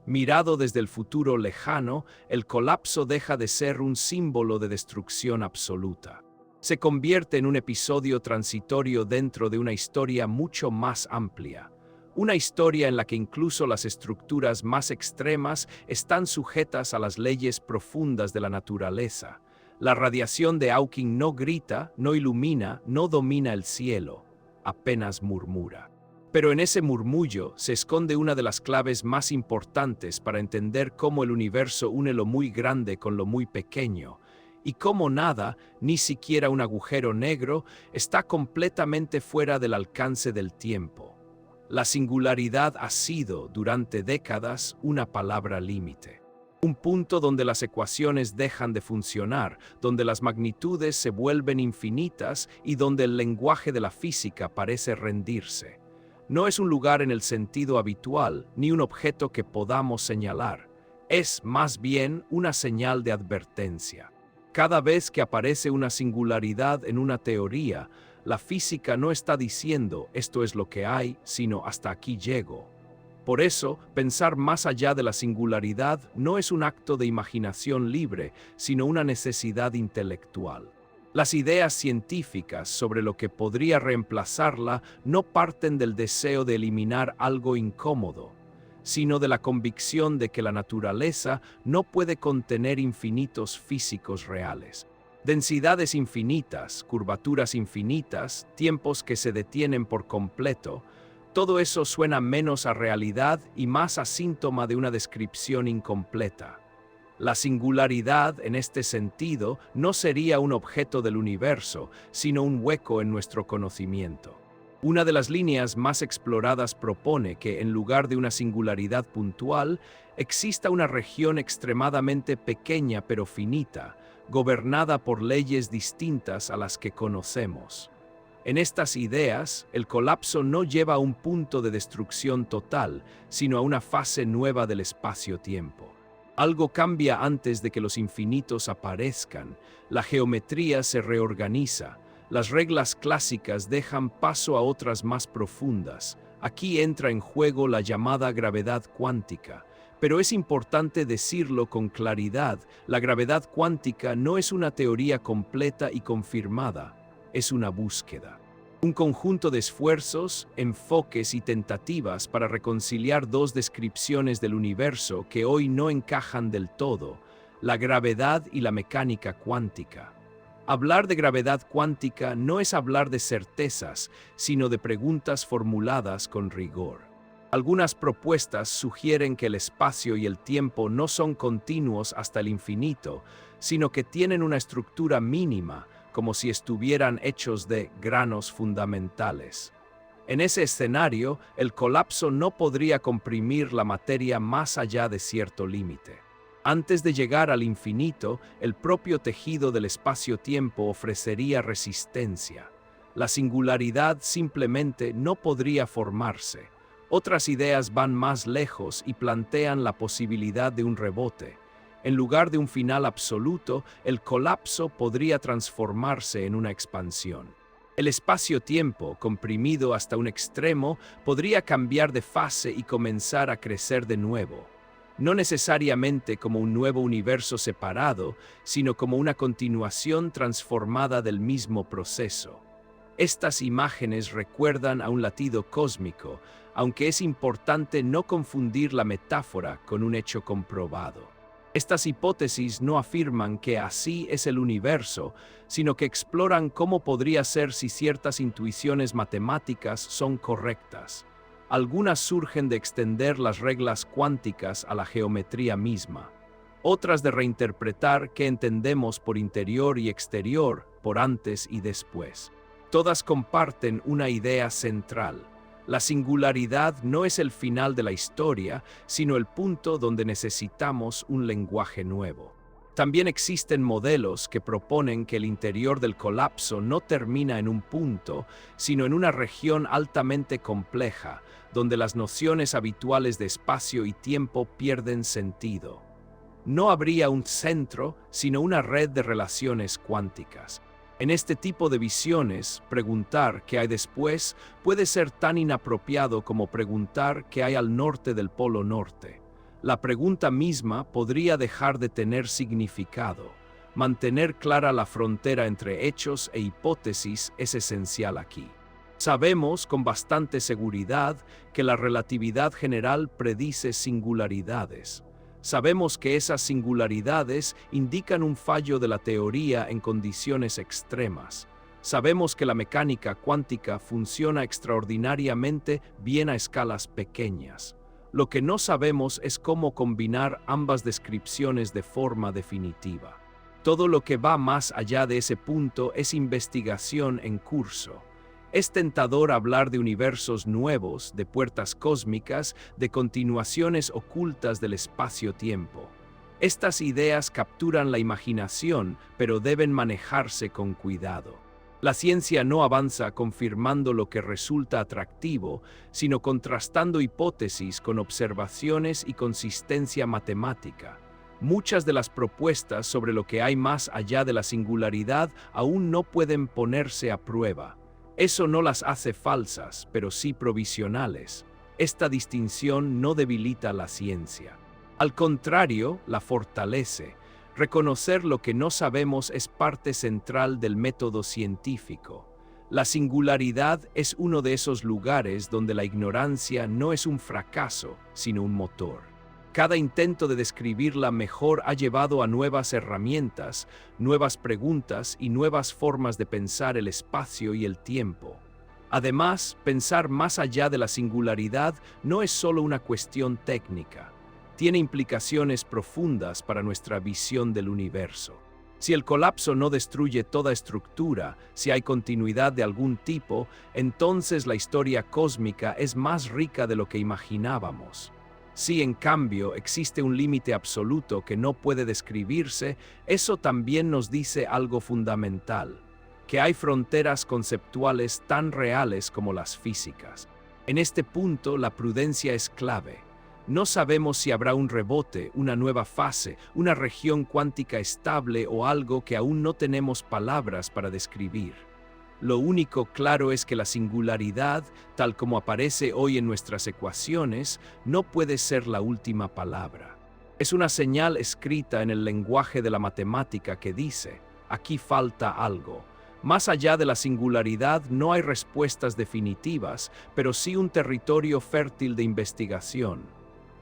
Mirado desde el futuro lejano, el colapso deja de ser un símbolo de destrucción absoluta. Se convierte en un episodio transitorio dentro de una historia mucho más amplia. Una historia en la que incluso las estructuras más extremas están sujetas a las leyes profundas de la naturaleza. La radiación de Hawking no grita, no ilumina, no domina el cielo, apenas murmura. Pero en ese murmullo se esconde una de las claves más importantes para entender cómo el universo une lo muy grande con lo muy pequeño, y cómo nada, ni siquiera un agujero negro, está completamente fuera del alcance del tiempo. La singularidad ha sido, durante décadas, una palabra límite. Un punto donde las ecuaciones dejan de funcionar, donde las magnitudes se vuelven infinitas y donde el lenguaje de la física parece rendirse. No es un lugar en el sentido habitual, ni un objeto que podamos señalar. Es, más bien, una señal de advertencia. Cada vez que aparece una singularidad en una teoría, la física no está diciendo esto es lo que hay, sino hasta aquí llego. Por eso, pensar más allá de la singularidad no es un acto de imaginación libre, sino una necesidad intelectual. Las ideas científicas sobre lo que podría reemplazarla no parten del deseo de eliminar algo incómodo, sino de la convicción de que la naturaleza no puede contener infinitos físicos reales. Densidades infinitas, curvaturas infinitas, tiempos que se detienen por completo, todo eso suena menos a realidad y más a síntoma de una descripción incompleta. La singularidad, en este sentido, no sería un objeto del universo, sino un hueco en nuestro conocimiento. Una de las líneas más exploradas propone que, en lugar de una singularidad puntual, exista una región extremadamente pequeña pero finita, gobernada por leyes distintas a las que conocemos. En estas ideas, el colapso no lleva a un punto de destrucción total, sino a una fase nueva del espacio-tiempo. Algo cambia antes de que los infinitos aparezcan, la geometría se reorganiza, las reglas clásicas dejan paso a otras más profundas. Aquí entra en juego la llamada gravedad cuántica. Pero es importante decirlo con claridad, la gravedad cuántica no es una teoría completa y confirmada, es una búsqueda. Un conjunto de esfuerzos, enfoques y tentativas para reconciliar dos descripciones del universo que hoy no encajan del todo, la gravedad y la mecánica cuántica. Hablar de gravedad cuántica no es hablar de certezas, sino de preguntas formuladas con rigor. Algunas propuestas sugieren que el espacio y el tiempo no son continuos hasta el infinito, sino que tienen una estructura mínima, como si estuvieran hechos de granos fundamentales. En ese escenario, el colapso no podría comprimir la materia más allá de cierto límite. Antes de llegar al infinito, el propio tejido del espacio-tiempo ofrecería resistencia. La singularidad simplemente no podría formarse. Otras ideas van más lejos y plantean la posibilidad de un rebote. En lugar de un final absoluto, el colapso podría transformarse en una expansión. El espacio-tiempo, comprimido hasta un extremo, podría cambiar de fase y comenzar a crecer de nuevo. No necesariamente como un nuevo universo separado, sino como una continuación transformada del mismo proceso. Estas imágenes recuerdan a un latido cósmico, aunque es importante no confundir la metáfora con un hecho comprobado. Estas hipótesis no afirman que así es el universo, sino que exploran cómo podría ser si ciertas intuiciones matemáticas son correctas. Algunas surgen de extender las reglas cuánticas a la geometría misma, otras de reinterpretar qué entendemos por interior y exterior, por antes y después. Todas comparten una idea central. La singularidad no es el final de la historia, sino el punto donde necesitamos un lenguaje nuevo. También existen modelos que proponen que el interior del colapso no termina en un punto, sino en una región altamente compleja, donde las nociones habituales de espacio y tiempo pierden sentido. No habría un centro, sino una red de relaciones cuánticas. En este tipo de visiones, preguntar qué hay después puede ser tan inapropiado como preguntar qué hay al norte del Polo Norte. La pregunta misma podría dejar de tener significado. Mantener clara la frontera entre hechos e hipótesis es esencial aquí. Sabemos con bastante seguridad que la relatividad general predice singularidades. Sabemos que esas singularidades indican un fallo de la teoría en condiciones extremas. Sabemos que la mecánica cuántica funciona extraordinariamente bien a escalas pequeñas. Lo que no sabemos es cómo combinar ambas descripciones de forma definitiva. Todo lo que va más allá de ese punto es investigación en curso. Es tentador hablar de universos nuevos, de puertas cósmicas, de continuaciones ocultas del espacio-tiempo. Estas ideas capturan la imaginación, pero deben manejarse con cuidado. La ciencia no avanza confirmando lo que resulta atractivo, sino contrastando hipótesis con observaciones y consistencia matemática. Muchas de las propuestas sobre lo que hay más allá de la singularidad aún no pueden ponerse a prueba. Eso no las hace falsas, pero sí provisionales. Esta distinción no debilita la ciencia. Al contrario, la fortalece. Reconocer lo que no sabemos es parte central del método científico. La singularidad es uno de esos lugares donde la ignorancia no es un fracaso, sino un motor. Cada intento de describirla mejor ha llevado a nuevas herramientas, nuevas preguntas y nuevas formas de pensar el espacio y el tiempo. Además, pensar más allá de la singularidad no es solo una cuestión técnica. Tiene implicaciones profundas para nuestra visión del universo. Si el colapso no destruye toda estructura, si hay continuidad de algún tipo, entonces la historia cósmica es más rica de lo que imaginábamos. Si, en cambio, existe un límite absoluto que no puede describirse, eso también nos dice algo fundamental, que hay fronteras conceptuales tan reales como las físicas. En este punto, la prudencia es clave. No sabemos si habrá un rebote, una nueva fase, una región cuántica estable o algo que aún no tenemos palabras para describir. Lo único claro es que la singularidad, tal como aparece hoy en nuestras ecuaciones, no puede ser la última palabra. Es una señal escrita en el lenguaje de la matemática que dice, aquí falta algo. Más allá de la singularidad no hay respuestas definitivas, pero sí un territorio fértil de investigación.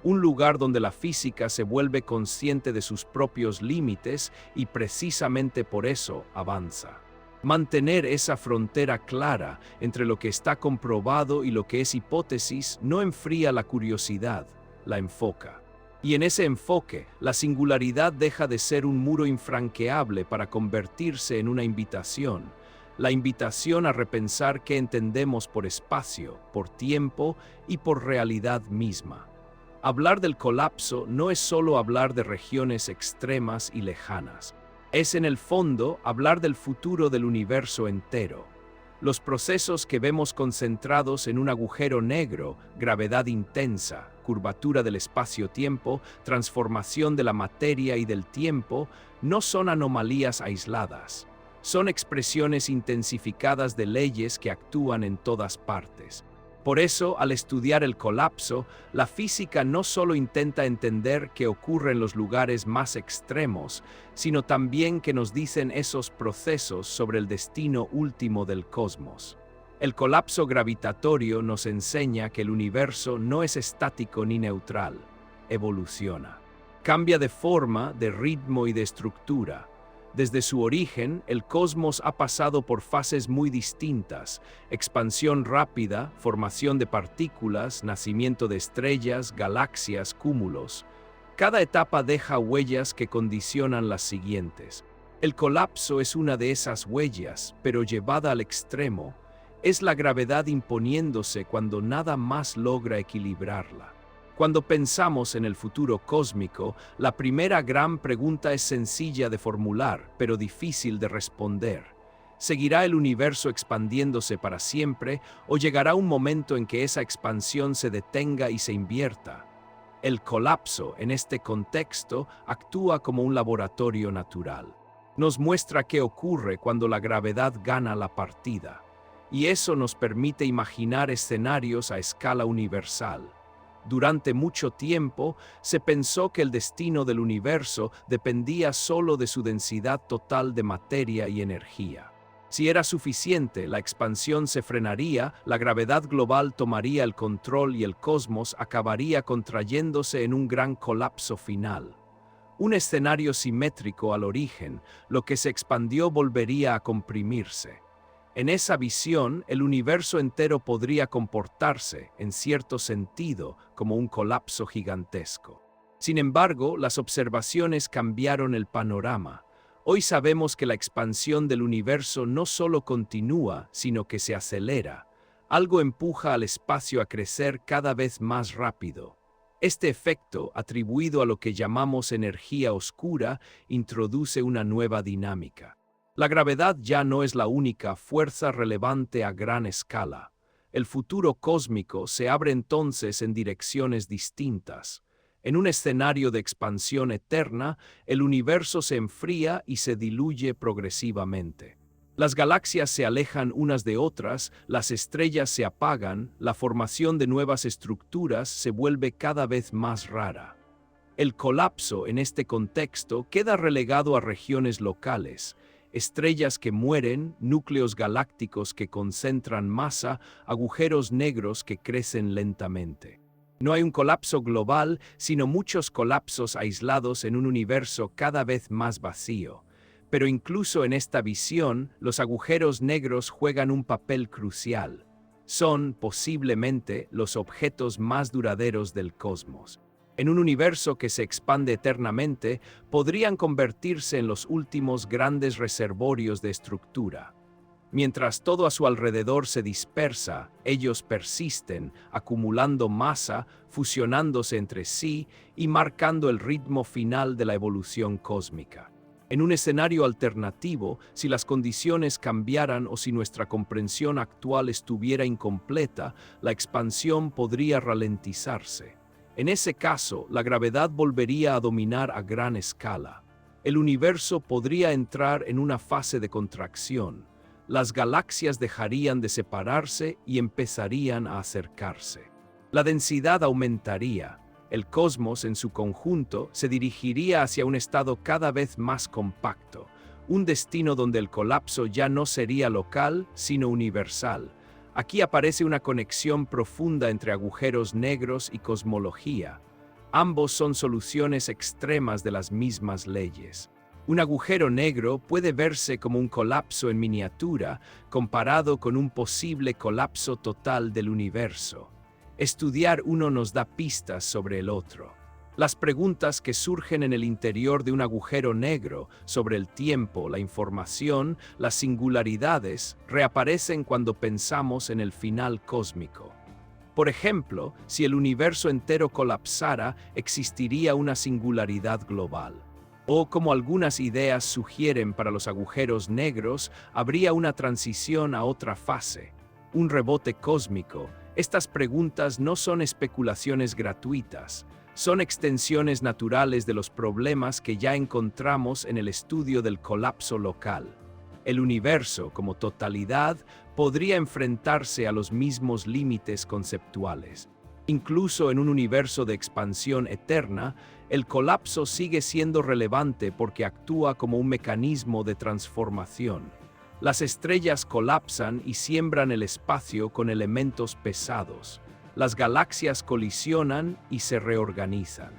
Un lugar donde la física se vuelve consciente de sus propios límites y precisamente por eso avanza. Mantener esa frontera clara entre lo que está comprobado y lo que es hipótesis no enfría la curiosidad, la enfoca. Y en ese enfoque, la singularidad deja de ser un muro infranqueable para convertirse en una invitación. la invitación a repensar qué entendemos por espacio, por tiempo y por realidad misma. Hablar del colapso no es solo hablar de regiones extremas y lejanas. Es en el fondo hablar del futuro del universo entero. Los procesos que vemos concentrados en un agujero negro, gravedad intensa, curvatura del espacio-tiempo, transformación de la materia y del tiempo, no son anomalías aisladas. Son expresiones intensificadas de leyes que actúan en todas partes. Por eso, al estudiar el colapso, la física no solo intenta entender qué ocurre en los lugares más extremos, sino también qué nos dicen esos procesos sobre el destino último del cosmos. El colapso gravitatorio nos enseña que el universo no es estático ni neutral, evoluciona. Cambia de forma, de ritmo y de estructura. Desde su origen, el cosmos ha pasado por fases muy distintas: expansión rápida, formación de partículas, nacimiento de estrellas, galaxias, cúmulos. Cada etapa deja huellas que condicionan las siguientes. El colapso es una de esas huellas, pero llevada al extremo. Es la gravedad imponiéndose cuando nada más logra equilibrarla. Cuando pensamos en el futuro cósmico, la primera gran pregunta es sencilla de formular, pero difícil de responder. ¿Seguirá el universo expandiéndose para siempre o llegará un momento en que esa expansión se detenga y se invierta? El colapso, en este contexto, actúa como un laboratorio natural. Nos muestra qué ocurre cuando la gravedad gana la partida, y eso nos permite imaginar escenarios a escala universal. Durante mucho tiempo se pensó que el destino del universo dependía solo de su densidad total de materia y energía. Si era suficiente, la expansión se frenaría, la gravedad global tomaría el control y el cosmos acabaría contrayéndose en un gran colapso final. Un escenario simétrico al origen, lo que se expandió volvería a comprimirse. En esa visión, el universo entero podría comportarse, en cierto sentido, como un colapso gigantesco. Sin embargo, las observaciones cambiaron el panorama. Hoy sabemos que la expansión del universo no solo continúa, sino que se acelera. Algo empuja al espacio a crecer cada vez más rápido. Este efecto, atribuido a lo que llamamos energía oscura, introduce una nueva dinámica. La gravedad ya no es la única fuerza relevante a gran escala. El futuro cósmico se abre entonces en direcciones distintas. En un escenario de expansión eterna, el universo se enfría y se diluye progresivamente. Las galaxias se alejan unas de otras, las estrellas se apagan, la formación de nuevas estructuras se vuelve cada vez más rara. El colapso, en este contexto, queda relegado a regiones locales. Estrellas que mueren, núcleos galácticos que concentran masa, agujeros negros que crecen lentamente. No hay un colapso global, sino muchos colapsos aislados en un universo cada vez más vacío. Pero incluso en esta visión, los agujeros negros juegan un papel crucial. Son, posiblemente, los objetos más duraderos del cosmos. En un universo que se expande eternamente, podrían convertirse en los últimos grandes reservorios de estructura. Mientras todo a su alrededor se dispersa, ellos persisten, acumulando masa, fusionándose entre sí y marcando el ritmo final de la evolución cósmica. En un escenario alternativo, si las condiciones cambiaran o si nuestra comprensión actual estuviera incompleta, la expansión podría ralentizarse. En ese caso, la gravedad volvería a dominar a gran escala. El universo podría entrar en una fase de contracción. Las galaxias dejarían de separarse y empezarían a acercarse. La densidad aumentaría. El cosmos en su conjunto se dirigiría hacia un estado cada vez más compacto, un destino donde el colapso ya no sería local, sino universal. Aquí aparece una conexión profunda entre agujeros negros y cosmología. Ambos son soluciones extremas de las mismas leyes. Un agujero negro puede verse como un colapso en miniatura comparado con un posible colapso total del universo. Estudiar uno nos da pistas sobre el otro. Las preguntas que surgen en el interior de un agujero negro sobre el tiempo, la información, las singularidades, reaparecen cuando pensamos en el final cósmico. Por ejemplo, si el universo entero colapsara, existiría una singularidad global. O, como algunas ideas sugieren para los agujeros negros, habría una transición a otra fase, un rebote cósmico. Estas preguntas no son especulaciones gratuitas, son extensiones naturales de los problemas que ya encontramos en el estudio del colapso local. El universo, como totalidad, podría enfrentarse a los mismos límites conceptuales. Incluso en un universo de expansión eterna, el colapso sigue siendo relevante porque actúa como un mecanismo de transformación. Las estrellas colapsan y siembran el espacio con elementos pesados. Las galaxias colisionan y se reorganizan.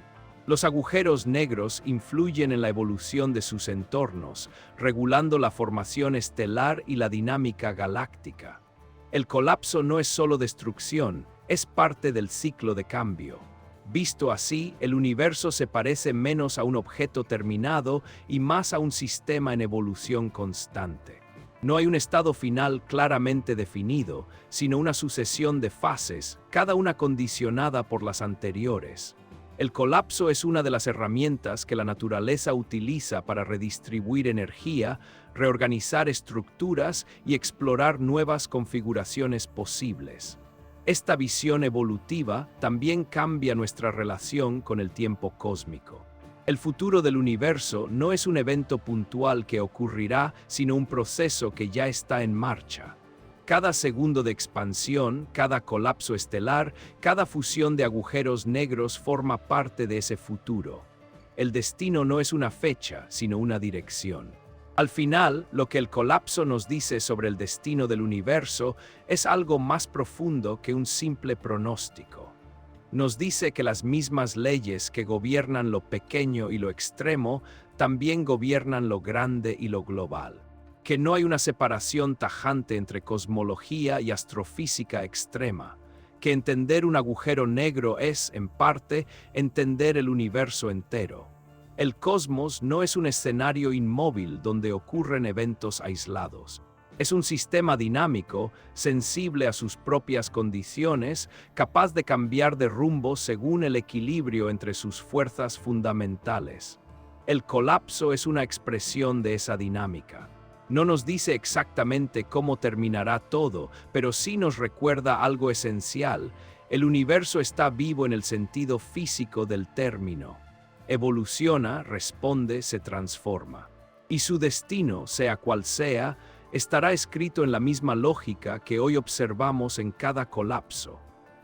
Los agujeros negros influyen en la evolución de sus entornos, regulando la formación estelar y la dinámica galáctica. El colapso no es solo destrucción, es parte del ciclo de cambio. Visto así, el universo se parece menos a un objeto terminado y más a un sistema en evolución constante. No hay un estado final claramente definido, sino una sucesión de fases, cada una condicionada por las anteriores. El colapso es una de las herramientas que la naturaleza utiliza para redistribuir energía, reorganizar estructuras y explorar nuevas configuraciones posibles. Esta visión evolutiva también cambia nuestra relación con el tiempo cósmico. El futuro del universo no es un evento puntual que ocurrirá, sino un proceso que ya está en marcha. Cada segundo de expansión, cada colapso estelar, cada fusión de agujeros negros forma parte de ese futuro. El destino no es una fecha, sino una dirección. Al final, lo que el colapso nos dice sobre el destino del universo es algo más profundo que un simple pronóstico. Nos dice que las mismas leyes que gobiernan lo pequeño y lo extremo también gobiernan lo grande y lo global. Que no hay una separación tajante entre cosmología y astrofísica extrema. Que entender un agujero negro es, en parte, entender el universo entero. El cosmos no es un escenario inmóvil donde ocurren eventos aislados. Es un sistema dinámico, sensible a sus propias condiciones, capaz de cambiar de rumbo según el equilibrio entre sus fuerzas fundamentales. El colapso es una expresión de esa dinámica. No nos dice exactamente cómo terminará todo, pero sí nos recuerda algo esencial. El universo está vivo en el sentido físico del término. Evoluciona, responde, se transforma. Y su destino, sea cual sea, estará escrito en la misma lógica que hoy observamos en cada colapso,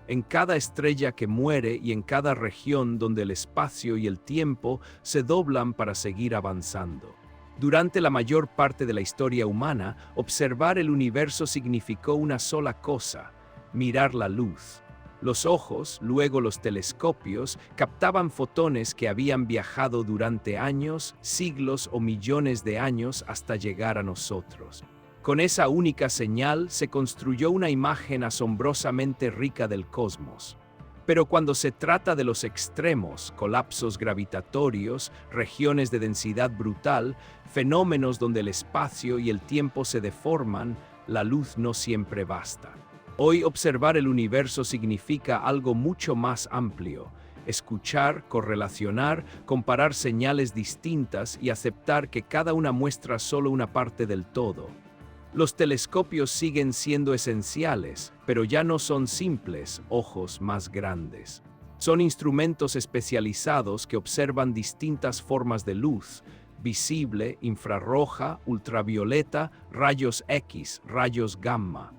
en cada estrella que muere y en cada región donde el espacio y el tiempo se doblan para seguir avanzando. Durante la mayor parte de la historia humana, observar el universo significó una sola cosa: mirar la luz. Los ojos, luego los telescopios, captaban fotones que habían viajado durante años, siglos o millones de años hasta llegar a nosotros. Con esa única señal se construyó una imagen asombrosamente rica del cosmos. Pero cuando se trata de los extremos, colapsos gravitatorios, regiones de densidad brutal, fenómenos donde el espacio y el tiempo se deforman, la luz no siempre basta. Hoy observar el universo significa algo mucho más amplio: escuchar, correlacionar, comparar señales distintas y aceptar que cada una muestra solo una parte del todo. Los telescopios siguen siendo esenciales, pero ya no son simples ojos más grandes. Son instrumentos especializados que observan distintas formas de luz: visible, infrarroja, ultravioleta, rayos X, rayos gamma.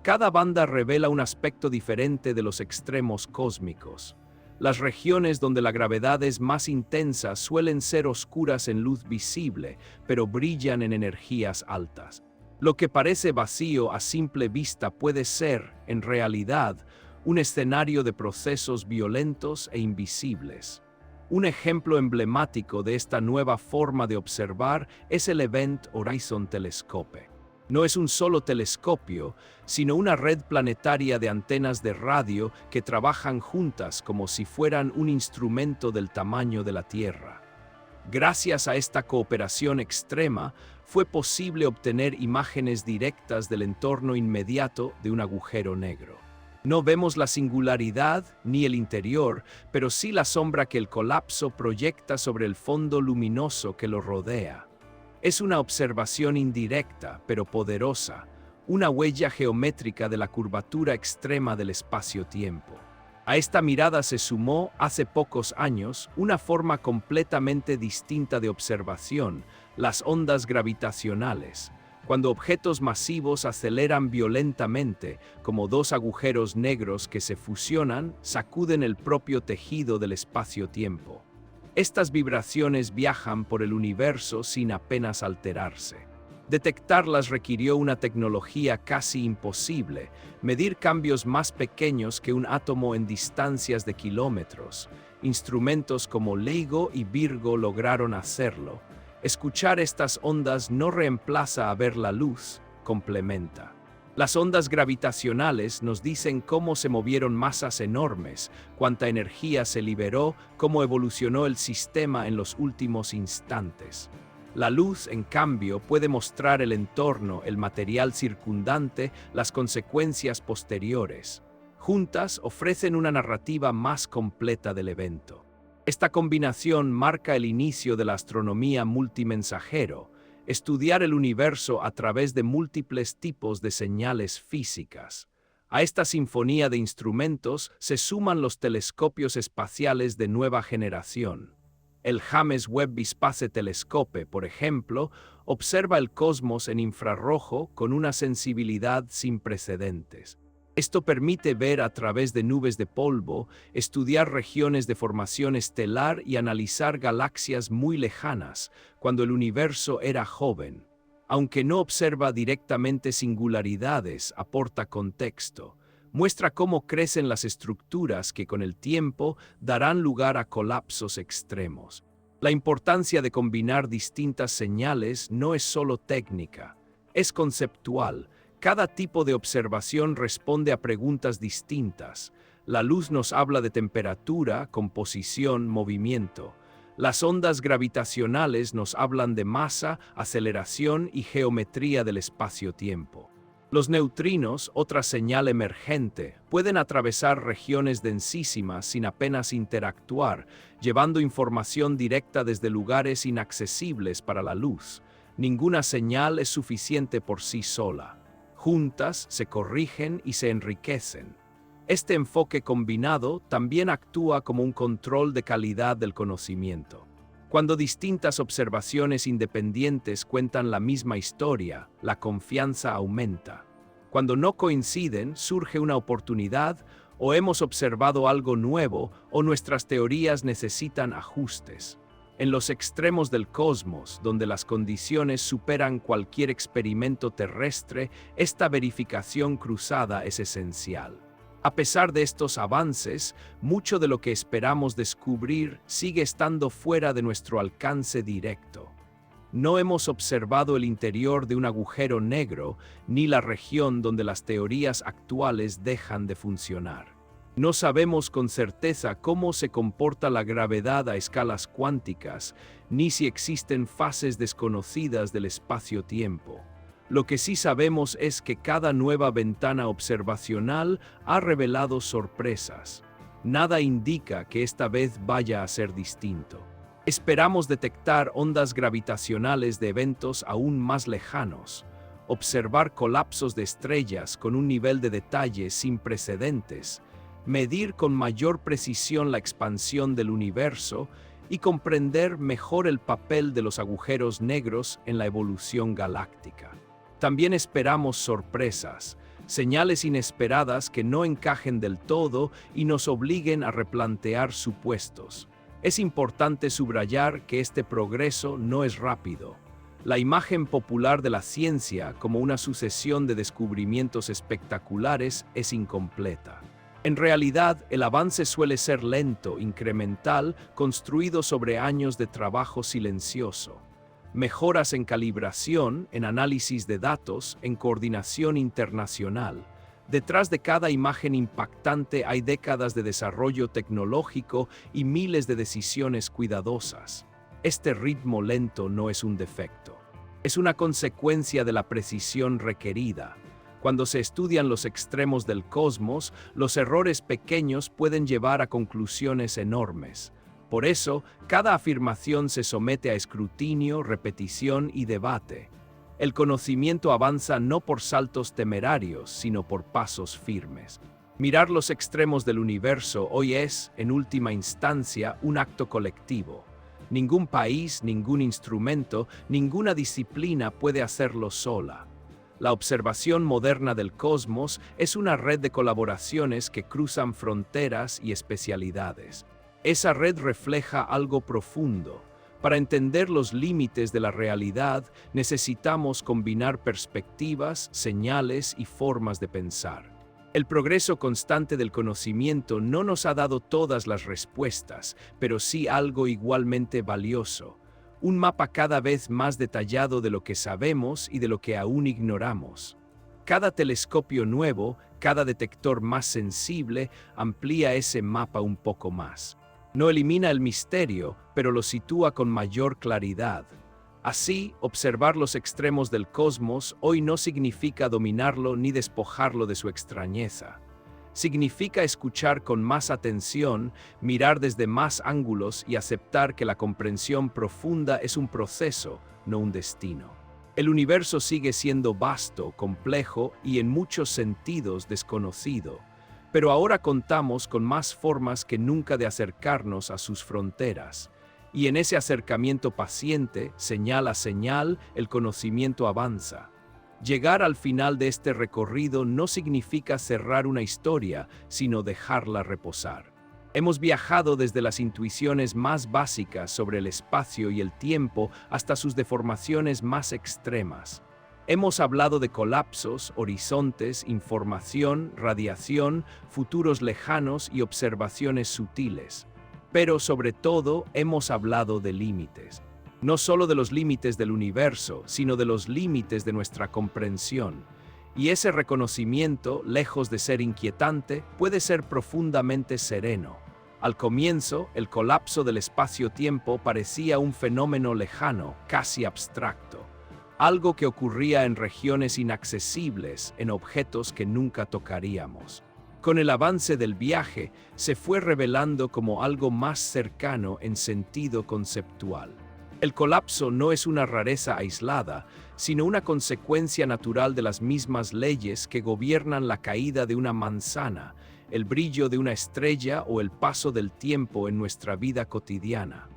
Cada banda revela un aspecto diferente de los extremos cósmicos. Las regiones donde la gravedad es más intensa suelen ser oscuras en luz visible, pero brillan en energías altas. Lo que parece vacío a simple vista puede ser, en realidad, un escenario de procesos violentos e invisibles. Un ejemplo emblemático de esta nueva forma de observar es el Event Horizon Telescope. No es un solo telescopio, sino una red planetaria de antenas de radio que trabajan juntas como si fueran un instrumento del tamaño de la Tierra. Gracias a esta cooperación extrema, fue posible obtener imágenes directas del entorno inmediato de un agujero negro. No vemos la singularidad ni el interior, pero sí la sombra que el colapso proyecta sobre el fondo luminoso que lo rodea. Es una observación indirecta, pero poderosa, una huella geométrica de la curvatura extrema del espacio-tiempo. A esta mirada se sumó, hace pocos años, una forma completamente distinta de observación, las ondas gravitacionales, cuando objetos masivos aceleran violentamente, como dos agujeros negros que se fusionan, sacuden el propio tejido del espacio-tiempo. Estas vibraciones viajan por el universo sin apenas alterarse. Detectarlas requirió una tecnología casi imposible, medir cambios más pequeños que un átomo en distancias de kilómetros. Instrumentos como LIGO y Virgo lograron hacerlo. Escuchar estas ondas no reemplaza a ver la luz, complementa. Las ondas gravitacionales nos dicen cómo se movieron masas enormes, cuánta energía se liberó, cómo evolucionó el sistema en los últimos instantes. La luz, en cambio, puede mostrar el entorno, el material circundante, las consecuencias posteriores. Juntas ofrecen una narrativa más completa del evento. Esta combinación marca el inicio de la astronomía multimensajero, estudiar el universo a través de múltiples tipos de señales físicas. A esta sinfonía de instrumentos se suman los telescopios espaciales de nueva generación. El James Webb Space Telescope, por ejemplo, observa el cosmos en infrarrojo con una sensibilidad sin precedentes. Esto permite ver a través de nubes de polvo, estudiar regiones de formación estelar y analizar galaxias muy lejanas, cuando el universo era joven. Aunque no observa directamente singularidades, aporta contexto. Muestra cómo crecen las estructuras que con el tiempo darán lugar a colapsos extremos. La importancia de combinar distintas señales no es solo técnica, es conceptual. Cada tipo de observación responde a preguntas distintas. La luz nos habla de temperatura, composición, movimiento. Las ondas gravitacionales nos hablan de masa, aceleración y geometría del espacio-tiempo. Los neutrinos, otra señal emergente, pueden atravesar regiones densísimas sin apenas interactuar, llevando información directa desde lugares inaccesibles para la luz. Ninguna señal es suficiente por sí sola. Juntas se corrigen y se enriquecen. Este enfoque combinado también actúa como un control de calidad del conocimiento. Cuando distintas observaciones independientes cuentan la misma historia, la confianza aumenta. Cuando no coinciden, surge una oportunidad, o hemos observado algo nuevo, o nuestras teorías necesitan ajustes. En los extremos del cosmos, donde las condiciones superan cualquier experimento terrestre, esta verificación cruzada es esencial. A pesar de estos avances, mucho de lo que esperamos descubrir sigue estando fuera de nuestro alcance directo. No hemos observado el interior de un agujero negro, ni la región donde las teorías actuales dejan de funcionar. No sabemos con certeza cómo se comporta la gravedad a escalas cuánticas, ni si existen fases desconocidas del espacio-tiempo. Lo que sí sabemos es que cada nueva ventana observacional ha revelado sorpresas. Nada indica que esta vez vaya a ser distinto. Esperamos detectar ondas gravitacionales de eventos aún más lejanos, observar colapsos de estrellas con un nivel de detalle sin precedentes, medir con mayor precisión la expansión del universo y comprender mejor el papel de los agujeros negros en la evolución galáctica. También esperamos sorpresas, señales inesperadas que no encajen del todo y nos obliguen a replantear supuestos. Es importante subrayar que este progreso no es rápido. La imagen popular de la ciencia como una sucesión de descubrimientos espectaculares es incompleta. En realidad, el avance suele ser lento, incremental, construido sobre años de trabajo silencioso. mejoras en calibración, en análisis de datos, en coordinación internacional. Detrás de cada imagen impactante hay décadas de desarrollo tecnológico y miles de decisiones cuidadosas. Este ritmo lento no es un defecto. Es una consecuencia de la precisión requerida. Cuando se estudian los extremos del cosmos, los errores pequeños pueden llevar a conclusiones enormes. Por eso, cada afirmación se somete a escrutinio, repetición y debate. El conocimiento avanza no por saltos temerarios, sino por pasos firmes. Mirar los extremos del universo hoy es, en última instancia, un acto colectivo. Ningún país, ningún instrumento, ninguna disciplina puede hacerlo sola. La observación moderna del cosmos es una red de colaboraciones que cruzan fronteras y especialidades. Esa red refleja algo profundo. Para entender los límites de la realidad, necesitamos combinar perspectivas, señales y formas de pensar. El progreso constante del conocimiento no nos ha dado todas las respuestas, pero sí algo igualmente valioso: un mapa cada vez más detallado de lo que sabemos y de lo que aún ignoramos. Cada telescopio nuevo, cada detector más sensible, amplía ese mapa un poco más. No elimina el misterio, pero lo sitúa con mayor claridad. Así, observar los extremos del cosmos hoy no significa dominarlo ni despojarlo de su extrañeza. Significa escuchar con más atención, mirar desde más ángulos y aceptar que la comprensión profunda es un proceso, no un destino. El universo sigue siendo vasto, complejo y en muchos sentidos desconocido. Pero ahora contamos con más formas que nunca de acercarnos a sus fronteras. Y en ese acercamiento paciente, señal a señal, el conocimiento avanza. Llegar al final de este recorrido no significa cerrar una historia, sino dejarla reposar. Hemos viajado desde las intuiciones más básicas sobre el espacio y el tiempo hasta sus deformaciones más extremas. Hemos hablado de colapsos, horizontes, información, radiación, futuros lejanos y observaciones sutiles. Pero sobre todo hemos hablado de límites. No solo de los límites del universo, sino de los límites de nuestra comprensión. Y ese reconocimiento, lejos de ser inquietante, puede ser profundamente sereno. Al comienzo, el colapso del espacio-tiempo parecía un fenómeno lejano, casi abstracto. Algo que ocurría en regiones inaccesibles, en objetos que nunca tocaríamos. Con el avance del viaje, se fue revelando como algo más cercano en sentido conceptual. El colapso no es una rareza aislada, sino una consecuencia natural de las mismas leyes que gobiernan la caída de una manzana, el brillo de una estrella o el paso del tiempo en nuestra vida cotidiana.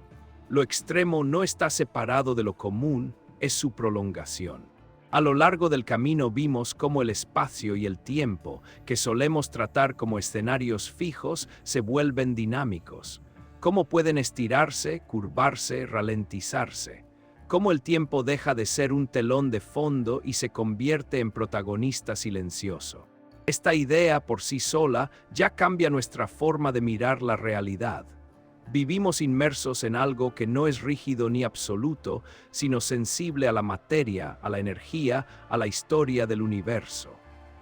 Lo extremo no está separado de lo común, es su prolongación. A lo largo del camino vimos cómo el espacio y el tiempo, que solemos tratar como escenarios fijos, se vuelven dinámicos. Cómo pueden estirarse, curvarse, ralentizarse. Cómo el tiempo deja de ser un telón de fondo y se convierte en protagonista silencioso. Esta idea por sí sola ya cambia nuestra forma de mirar la realidad. Vivimos inmersos en algo que no es rígido ni absoluto, sino sensible a la materia, a la energía, a la historia del universo.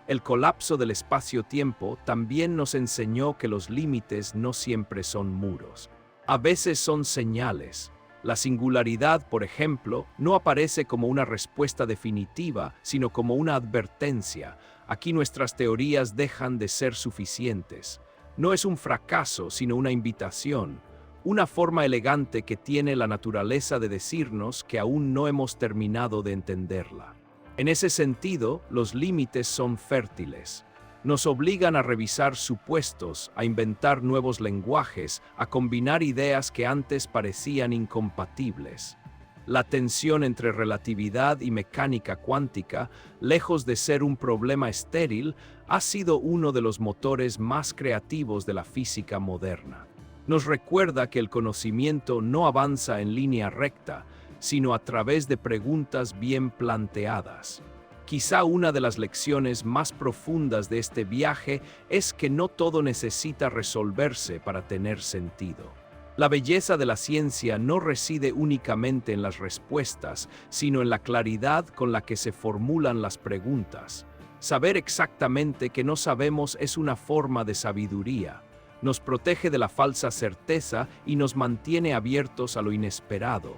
El colapso del espacio-tiempo también nos enseñó que los límites no siempre son muros. A veces son señales. La singularidad, por ejemplo, no aparece como una respuesta definitiva, sino como una advertencia. Aquí nuestras teorías dejan de ser suficientes. No es un fracaso, sino una invitación. Una forma elegante que tiene la naturaleza de decirnos que aún no hemos terminado de entenderla. En ese sentido, los límites son fértiles. Nos obligan a revisar supuestos, a inventar nuevos lenguajes, a combinar ideas que antes parecían incompatibles. La tensión entre relatividad y mecánica cuántica, lejos de ser un problema estéril, ha sido uno de los motores más creativos de la física moderna. Nos recuerda que el conocimiento no avanza en línea recta, sino a través de preguntas bien planteadas. Quizá una de las lecciones más profundas de este viaje es que no todo necesita resolverse para tener sentido. La belleza de la ciencia no reside únicamente en las respuestas, sino en la claridad con la que se formulan las preguntas. Saber exactamente que no sabemos es una forma de sabiduría. Nos protege de la falsa certeza y nos mantiene abiertos a lo inesperado.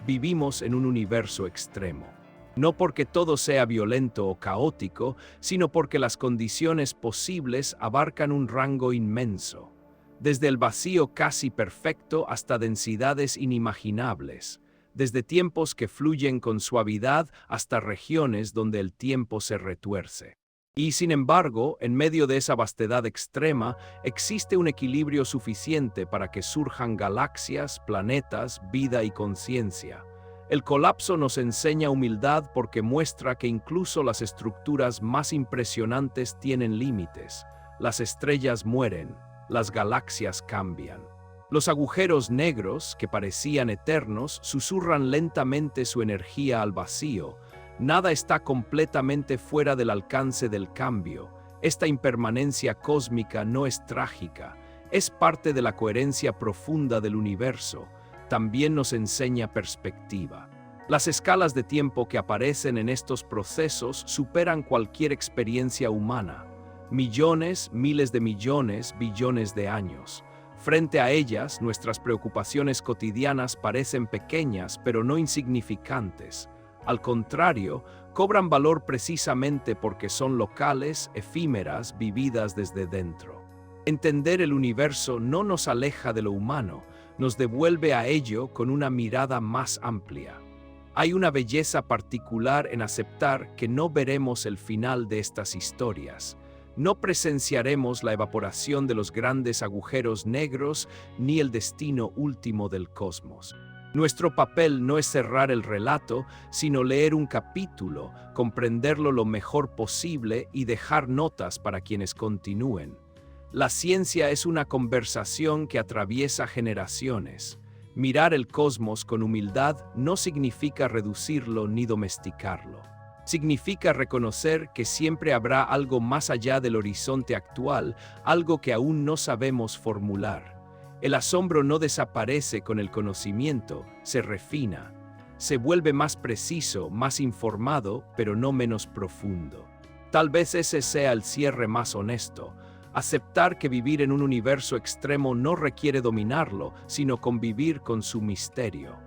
Vivimos en un universo extremo. No porque todo sea violento o caótico, sino porque las condiciones posibles abarcan un rango inmenso. Desde el vacío casi perfecto hasta densidades inimaginables, desde tiempos que fluyen con suavidad hasta regiones donde el tiempo se retuerce. Y sin embargo, en medio de esa vastedad extrema, existe un equilibrio suficiente para que surjan galaxias, planetas, vida y conciencia. El colapso nos enseña humildad porque muestra que incluso las estructuras más impresionantes tienen límites. Las estrellas mueren. Las galaxias cambian. Los agujeros negros, que parecían eternos, susurran lentamente su energía al vacío. Nada está completamente fuera del alcance del cambio. Esta impermanencia cósmica no es trágica, es parte de la coherencia profunda del universo. También nos enseña perspectiva. Las escalas de tiempo que aparecen en estos procesos superan cualquier experiencia humana. Millones, miles de millones, billones de años. Frente a ellas, nuestras preocupaciones cotidianas parecen pequeñas, pero no insignificantes. Al contrario, cobran valor precisamente porque son locales, efímeras, vividas desde dentro. Entender el universo no nos aleja de lo humano, nos devuelve a ello con una mirada más amplia. Hay una belleza particular en aceptar que no veremos el final de estas historias. No presenciaremos la evaporación de los grandes agujeros negros ni el destino último del cosmos. Nuestro papel no es cerrar el relato, sino leer un capítulo, comprenderlo lo mejor posible y dejar notas para quienes continúen. La ciencia es una conversación que atraviesa generaciones. Mirar el cosmos con humildad no significa reducirlo ni domesticarlo. Significa reconocer que siempre habrá algo más allá del horizonte actual, algo que aún no sabemos formular. El asombro no desaparece con el conocimiento, se refina. Se vuelve más preciso, más informado, pero no menos profundo. Tal vez ese sea el cierre más honesto. Aceptar que vivir en un universo extremo no requiere dominarlo, sino convivir con su misterio.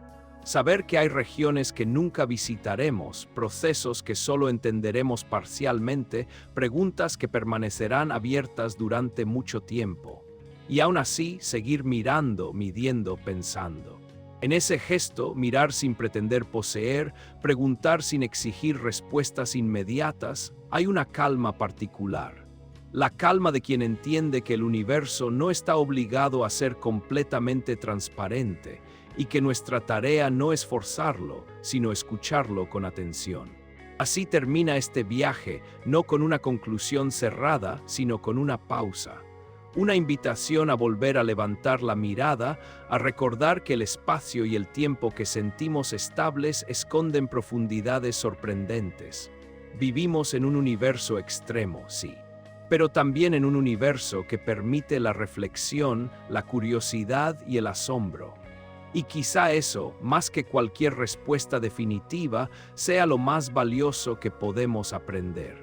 Saber que hay regiones que nunca visitaremos, procesos que solo entenderemos parcialmente, preguntas que permanecerán abiertas durante mucho tiempo. Y aún así, seguir mirando, midiendo, pensando. En ese gesto, mirar sin pretender poseer, preguntar sin exigir respuestas inmediatas, hay una calma particular. La calma de quien entiende que el universo no está obligado a ser completamente transparente, y que nuestra tarea no es forzarlo, sino escucharlo con atención. Así termina este viaje, no con una conclusión cerrada, sino con una pausa. Una invitación a volver a levantar la mirada, a recordar que el espacio y el tiempo que sentimos estables esconden profundidades sorprendentes. Vivimos en un universo extremo, sí, pero también en un universo que permite la reflexión, la curiosidad y el asombro. Y quizá eso, más que cualquier respuesta definitiva, sea lo más valioso que podemos aprender.